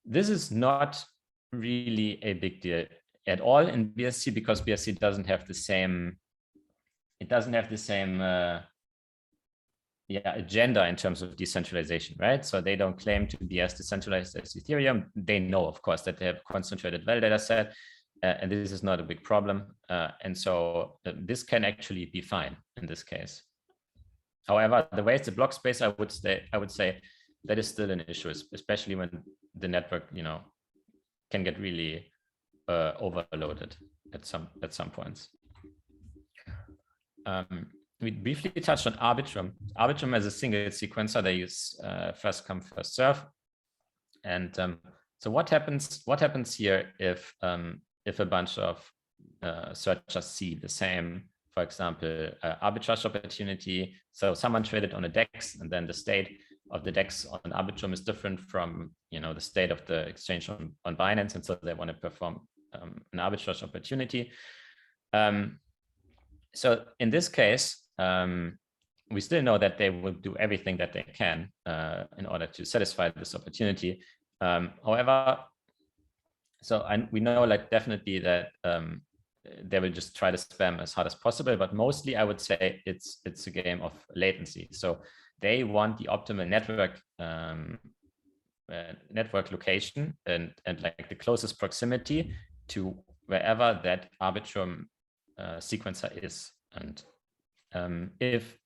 This is not really a big deal at all in BSC, because BSC doesn't have the same, agenda in terms of decentralization, right? So they don't claim to be as decentralized as Ethereum. They know, of course, that they have a concentrated validator set, and this is not a big problem. And so this can actually be fine in this case. However, the way it's a block space, I would say that is still an issue, especially when the network, can get really overloaded at some points. We briefly touched on Arbitrum. Arbitrum as a single sequencer, they use first come, first serve. And so what happens here if a bunch of searchers see the same, for example, arbitrage opportunity? So someone traded on a DEX, and then the state of the DEX on Arbitrum is different from the state of the exchange on Binance, and so they want to perform an arbitrage opportunity. So in this case, we still know that they will do everything that they can in order to satisfy this opportunity. However, we know like definitely that they will just try to spam as hard as possible, but mostly I would say it's a game of latency. So they want the optimal network location and like the closest proximity to wherever that Arbitrum sequencer is. And if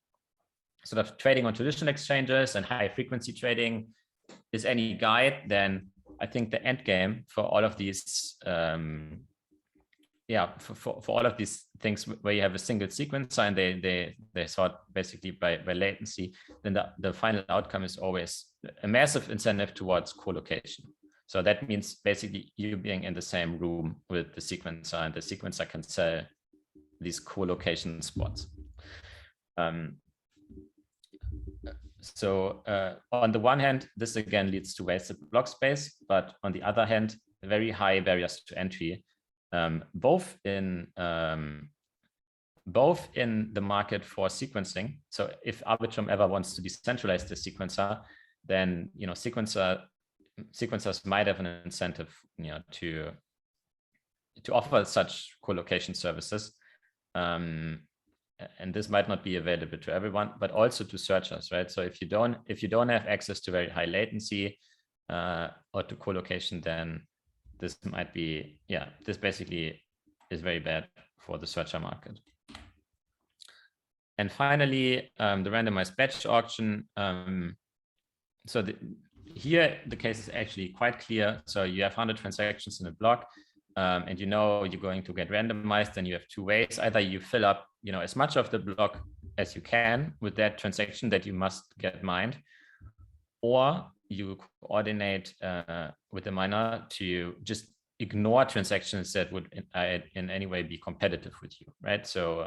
sort of trading on traditional exchanges and high frequency trading is any guide, then I think the end game for all of these for all of these things where you have a single sequencer and they sort basically by latency, then the final outcome is always a massive incentive towards co-location. So that means basically you being in the same room with the sequencer, and the sequencer can sell these co-location spots. So on the one hand, this again leads to wasted block space, but on the other hand, very high barriers to entry, both in the market for sequencing. So if Arbitrum ever wants to decentralize the sequencer, then sequencers might have an incentive, to offer such co-location services. And this might not be available to everyone, but also to searchers, right? So if you don't have access to very high latency or to co-location, then this might be, this basically is very bad for the searcher market. And finally, the randomized batch auction. Here, the case is actually quite clear. So you have 100 transactions in a block, and you know you're going to get randomized, and you have two ways. Either you fill up, as much of the block as you can with that transaction that you must get mined, or you coordinate with the miner to just ignore transactions that would in any way be competitive with you, right? So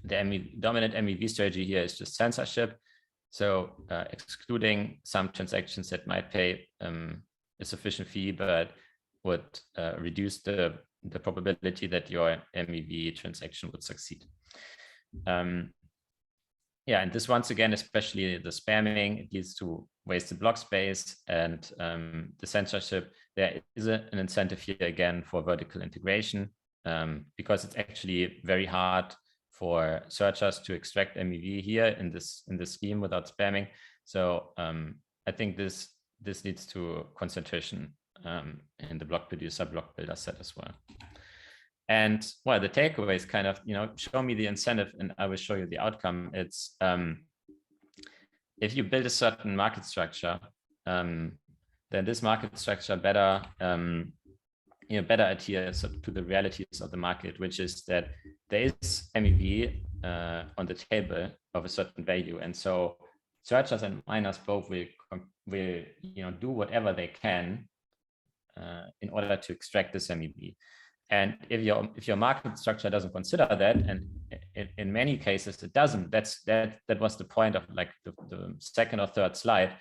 the dominant MEV strategy here is just censorship. So excluding some transactions that might pay a sufficient fee, but would reduce the probability that your MEV transaction would succeed. Yeah, and this once again, especially the spamming, it leads to wasted block space, and the censorship. There is an incentive here again for vertical integration, because it's actually very hard for searchers to extract MEV here in this scheme without spamming. So I think this leads to concentration in the block producer block builder set as well. And well, the takeaway is kind of, show me the incentive and I will show you the outcome. It's if you build a certain market structure, then this market structure better adheres to the realities of the market, which is that there is MEV on the table of a certain value, and so searchers and miners both will do whatever they can in order to extract this MEV. And if your market structure doesn't consider that, and in many cases it doesn't, that was the point of like the second or third slide,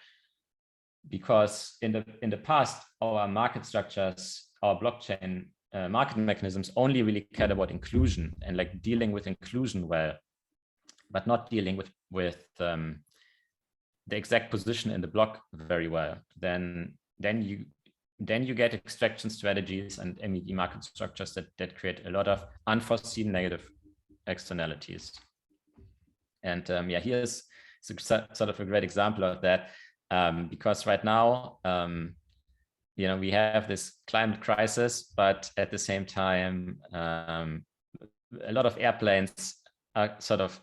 because in the past our market structures, our blockchain market mechanisms only really cared about inclusion and like dealing with inclusion well, but not dealing with the exact position in the block very well. Then you get extraction strategies and MEV market structures that create a lot of unforeseen negative externalities. And yeah, here's sort of a great example of that, because right now, we have this climate crisis, but at the same time, a lot of airplanes are sort of,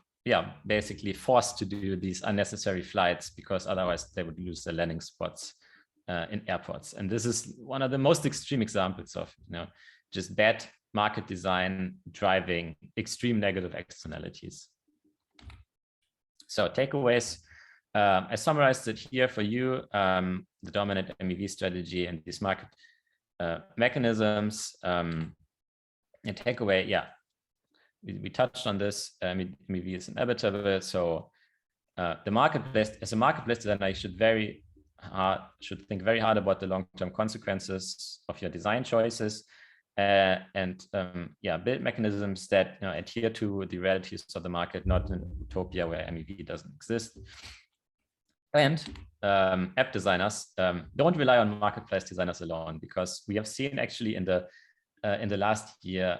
basically forced to do these unnecessary flights because otherwise they would lose their landing spots in airports. And this is one of the most extreme examples of, just bad market design driving extreme negative externalities. So takeaways, I summarized it here for you, the dominant MEV strategy and these market mechanisms. And takeaway, we touched on this. MEV is inevitable. So the marketplace, as a marketplace designer, you should think very hard about the long-term consequences of your design choices, and build mechanisms that adhere to the realities of the market, not an utopia where MEV doesn't exist. And app designers, don't rely on marketplace designers alone, because we have seen actually in the last year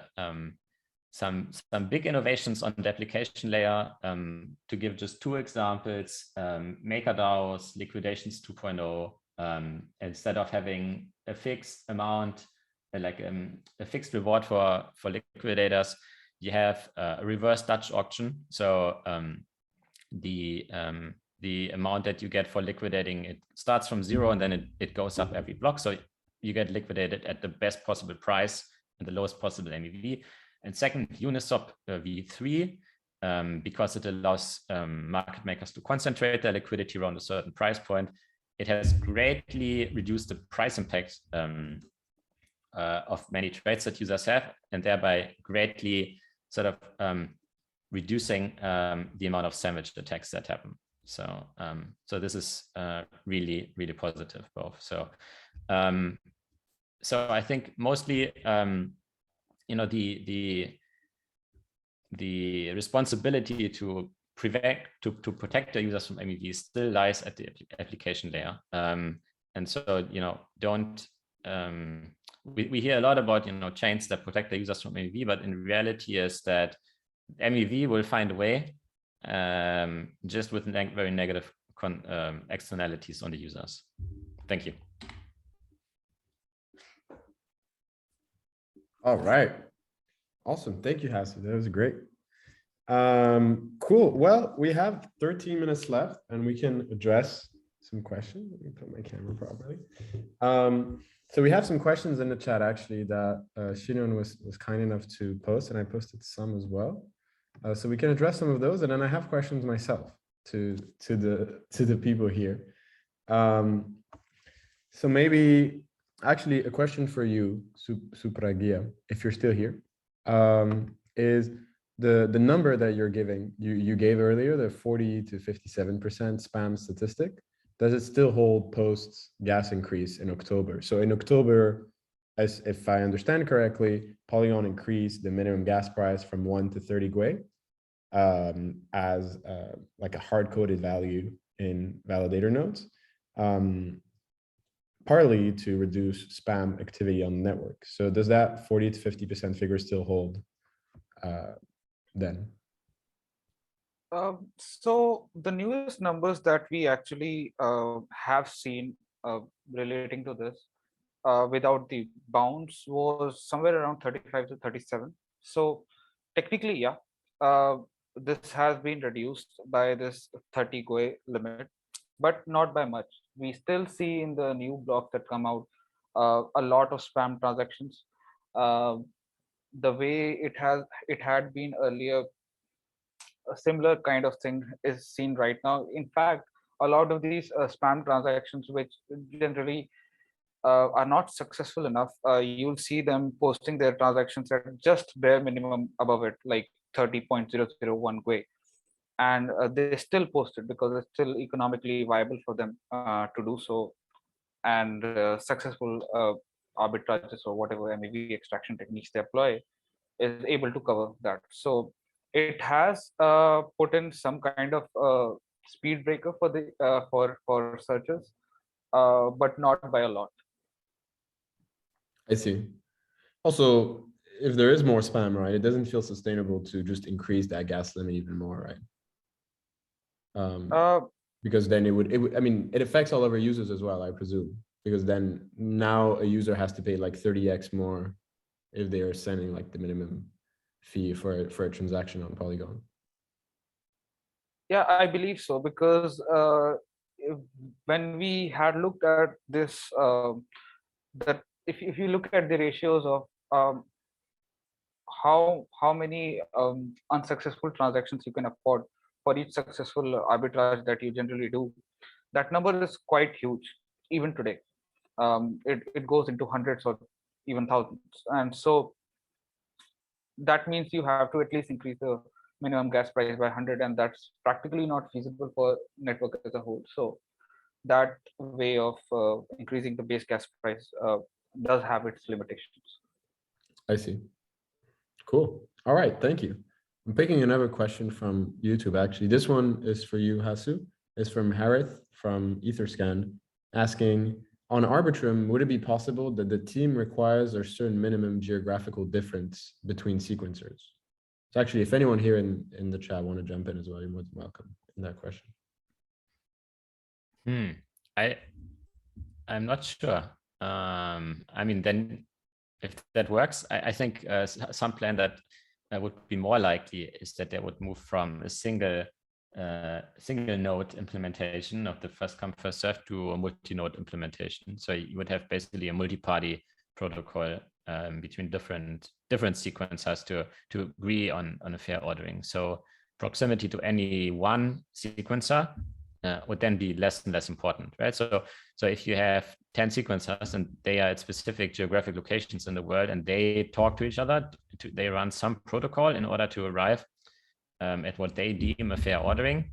some big innovations on the application layer. To give just two examples, MakerDAO's Liquidations 2.0, instead of having a fixed amount, like a fixed reward for liquidators, you have a reverse Dutch auction. So the amount that you get for liquidating, it starts from 0 and then it goes up every block. So you get liquidated at the best possible price and the lowest possible MEV. And second, Uniswap v3, because it allows market makers to concentrate their liquidity around a certain price point. It has greatly reduced the price impact of many trades that users have, and thereby greatly sort of reducing the amount of sandwich attacks that happen. So this is really, really positive both. So I think mostly, the responsibility to protect the users from MEV still lies at the application layer. And so, don't, we hear a lot about, chains that protect the users from MEV, but in reality is that MEV will find a way, just with very negative externalities on the users. Thank you. All right. Awesome. Thank you, Hasu. That was great. Cool. Well, we have 13 minutes left and we can address some questions. Let me put my camera properly. So we have some questions in the chat actually that Shinon was kind enough to post, and I posted some as well. So we can address some of those, and then I have questions myself to the people here. So maybe actually a question for you, Supragya, if you're still here, is the number that you're giving, you gave earlier, the 40 to 57% spam statistic. Does it still hold post gas increase in October? So in October, as if I understand correctly, Polygon increased the minimum gas price from 1 to 30 Gwei as like a hard-coded value in validator nodes, partly to reduce spam activity on the network. So does that 40 to 50% figure still hold then? So the newest numbers that we actually have seen relating to this without the bounds was somewhere around 35 to 37. So technically, yeah, this has been reduced by this 30 Gwei limit, but not by much. We still see in the new blocks that come out a lot of spam transactions. The way it had been earlier, a similar kind of thing is seen right now. In fact, a lot of these spam transactions, which generally are not successful enough, you'll see them posting their transactions at just bare minimum above it, like 30.001 Gwei. And they still post it because it's still economically viable for them to do so. And successful arbitrages or whatever MEV extraction techniques they employ is able to cover that. So it has put in some kind of speed breaker for the for searchers, but not by a lot. I see. Also, if there is more spam, right, it doesn't feel sustainable to just increase that gas limit even more, right? Because then it would, I mean, it affects all of our users as well, I presume, because then now a user has to pay like 30x more if they are sending like the minimum fee for a transaction on Polygon. Yeah, I believe so, because when we had looked at this, that if you look at the ratios of how many unsuccessful transactions you can afford for each successful arbitrage that you generally do, that number is quite huge even today. It goes into hundreds or even thousands, and so that means you have to at least increase the minimum gas price by 100, and that's practically not feasible for network as a whole. So that way of increasing the base gas price does have its limitations. I see. Cool. All right, thank you. I'm picking another question from YouTube, actually. This one is for you, Hasu. It's from Harith from Etherscan, asking, on Arbitrum, would it be possible that the team requires a certain minimum geographical difference between sequencers? So actually, if anyone here in the chat want to jump in as well, you're more than welcome in that question. I'm not sure. I mean, then if that works, I think some plan that would be more likely is that they would move from a single node implementation of the first come first serve to a multi-node implementation. So you would have basically a multi-party protocol between different sequencers to agree on a fair ordering. So proximity to any one sequencer would then be less and less important, right? So if you have 10 sequencers and they are at specific geographic locations in the world and they talk to each other, they run some protocol in order to arrive at what they deem a fair ordering,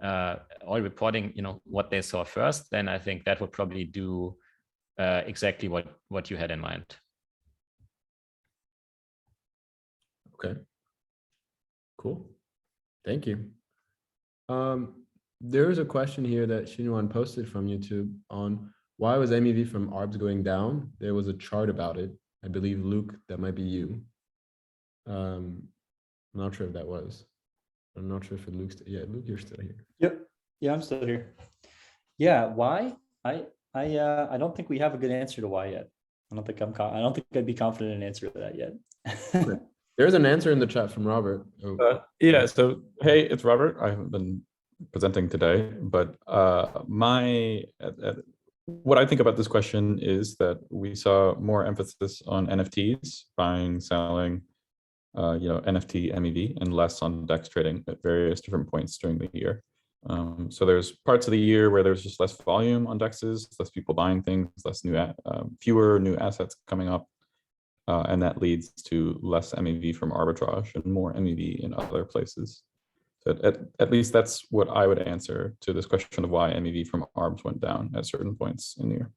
all reporting, what they saw first, then I think that would probably do exactly what you had in mind. Okay. Cool. Thank you. There is a question here that Xinyuan posted from YouTube on why was MEV from ARBs going down? There was a chart about it. I believe, Luke, that might be you. I'm not sure if that was. I'm not sure if Luke's, yeah, Luke, you're still here. Yep. Yeah, I'm still here. Yeah, why? I don't think we have a good answer to why yet. I don't think I'd be confident in an answer to that yet. Okay. There's an answer in the chat from Robert. Oh. Yeah, so hey, it's Robert. I haven't been presenting today, but what I think about this question is that we saw more emphasis on NFTs, buying, selling, NFT, MEV, and less on DEX trading at various different points during the year. So there's parts of the year where there's just less volume on DEXs, less people buying things, fewer new assets coming up. And that leads to less MEV from arbitrage and more MEV in other places. So at least that's what I would answer to this question of why MEV from ARBs went down at certain points in the year.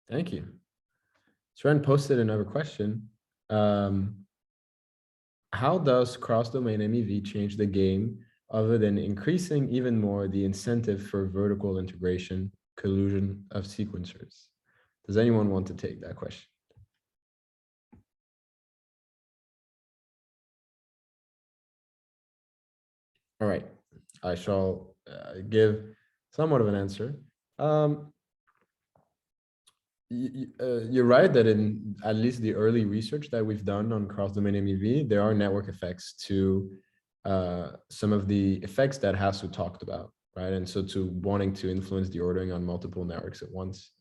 Thank you. Zhen posted another question. How does cross-domain MEV change the game other than increasing even more the incentive for vertical integration, collusion of sequencers? Does anyone want to take that question? All right, I shall give somewhat of an answer. You're right that in at least the early research that we've done on cross-domain MEV, there are network effects to some of the effects that Hasu talked about, right? And so to wanting to influence the ordering on multiple networks at once.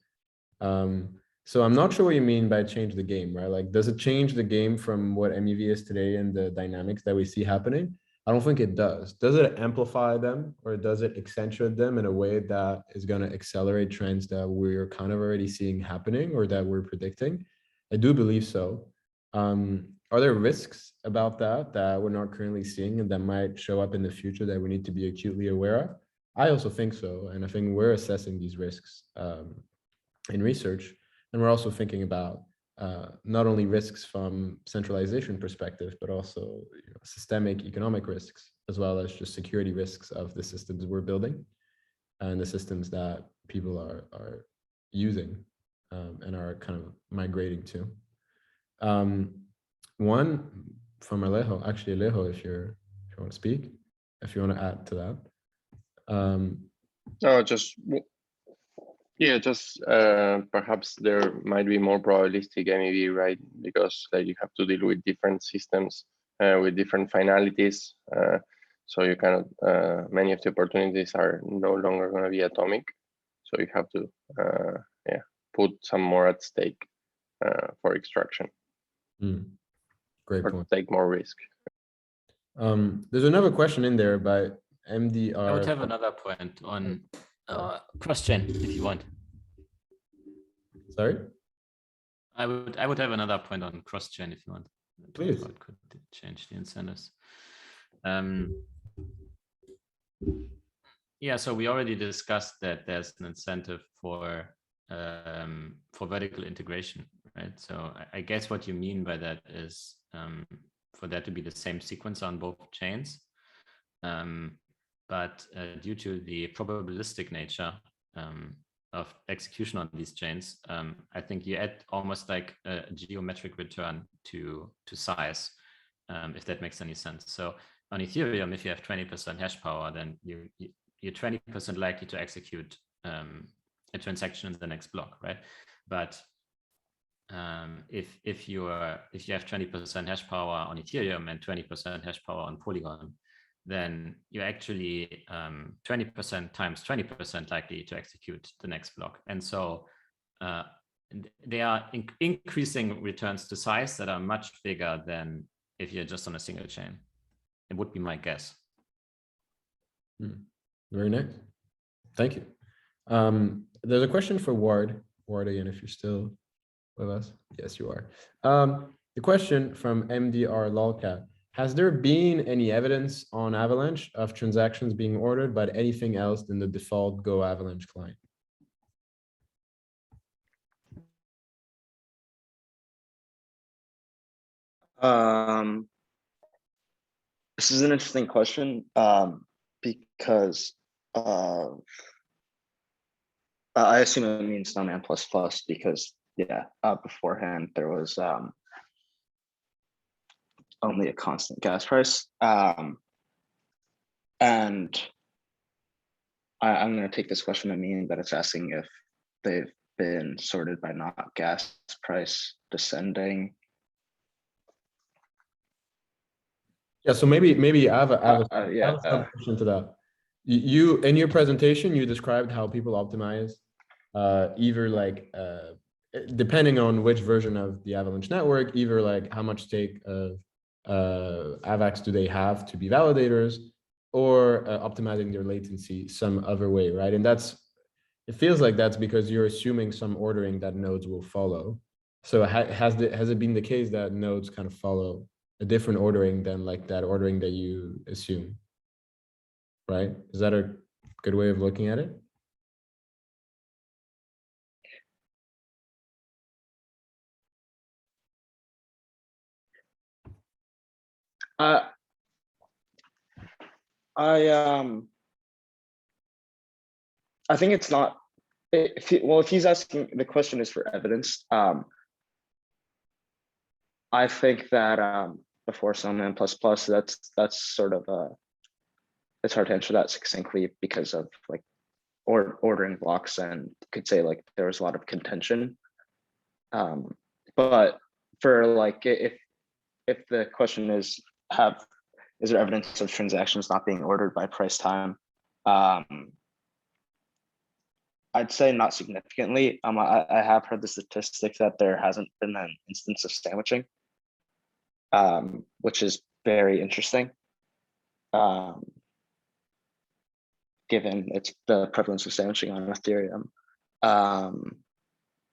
So I'm not sure what you mean by change the game, right? Like, does it change the game from what MEV is today and the dynamics that we see happening? I don't think it does. Does it amplify them, or does it accentuate them in a way that is going to accelerate trends that we're kind of already seeing happening or that we're predicting? I do believe so. Are there risks about that we're not currently seeing and that might show up in the future that we need to be acutely aware of? I also think so. And I think we're assessing these risks in research. And we're also thinking about not only risks from centralization perspective, but also systemic economic risks, as well as just security risks of the systems we're building and the systems that people are using and are kind of migrating to. One from Alejo, actually Alejo, if you want to speak, if you want to add to that. No, just perhaps there might be more probabilistic MEV, right? Because you have to deal with different systems with different finalities. So you cannot, many of the opportunities are no longer going to be atomic. So you have to, put some more at stake for extraction. Great or point. Take more risk. There's another question in there by MDR. I would have another point on cross-chain if you want. Sorry? I would have another point on cross-chain if you want. Please. How it could change the incentives. Yeah, so we already discussed that there's an incentive for vertical integration, right? So I guess what you mean by that is for that to be the same sequence on both chains. But due to the probabilistic nature of execution on these chains, I think you add almost like a geometric return to size, if that makes any sense. So on Ethereum, if you have 20% hash power, then you're 20% likely to execute a transaction in the next block, right? But if you have 20% hash power on Ethereum and 20% hash power on Polygon, then you're actually 20% times 20% likely to execute the next block. And so they are increasing returns to size that are much bigger than if you're just on a single chain. It would be my guess. Very nice. Thank you. There's a question for Ward. Ward, again, if you're still with us. Yes, you are. The question from MDR Lolcat. Has there been any evidence on Avalanche of transactions being ordered by anything else than the default Go Avalanche client? This is an interesting question because I assume it means Snowman ++ because beforehand there was only a constant gas price. And I'm going to take this question to mean that it's asking if they've been sorted by not gas price descending. Yeah, so maybe I have a Yeah. question to that. You in your presentation, you described how people optimize either like depending on which version of the Avalanche network, either like how much stake of AVAX do they have to be validators, or optimizing their latency some other way, right? And it feels like that's because you're assuming some ordering that nodes will follow. So has it been the case that nodes kind of follow a different ordering than like that ordering that you assume, right? Is that a good way of looking at it? I think it's not. If he's asking, the question is for evidence. I think that before some N++, that's sort of it's hard to answer that succinctly because of like ordering blocks, and could say like there was a lot of contention. But for like if the question is is there evidence of transactions not being ordered by price time? I'd say not significantly. I have heard the statistic that there hasn't been an instance of sandwiching, which is very interesting, given it's the prevalence of sandwiching on Ethereum.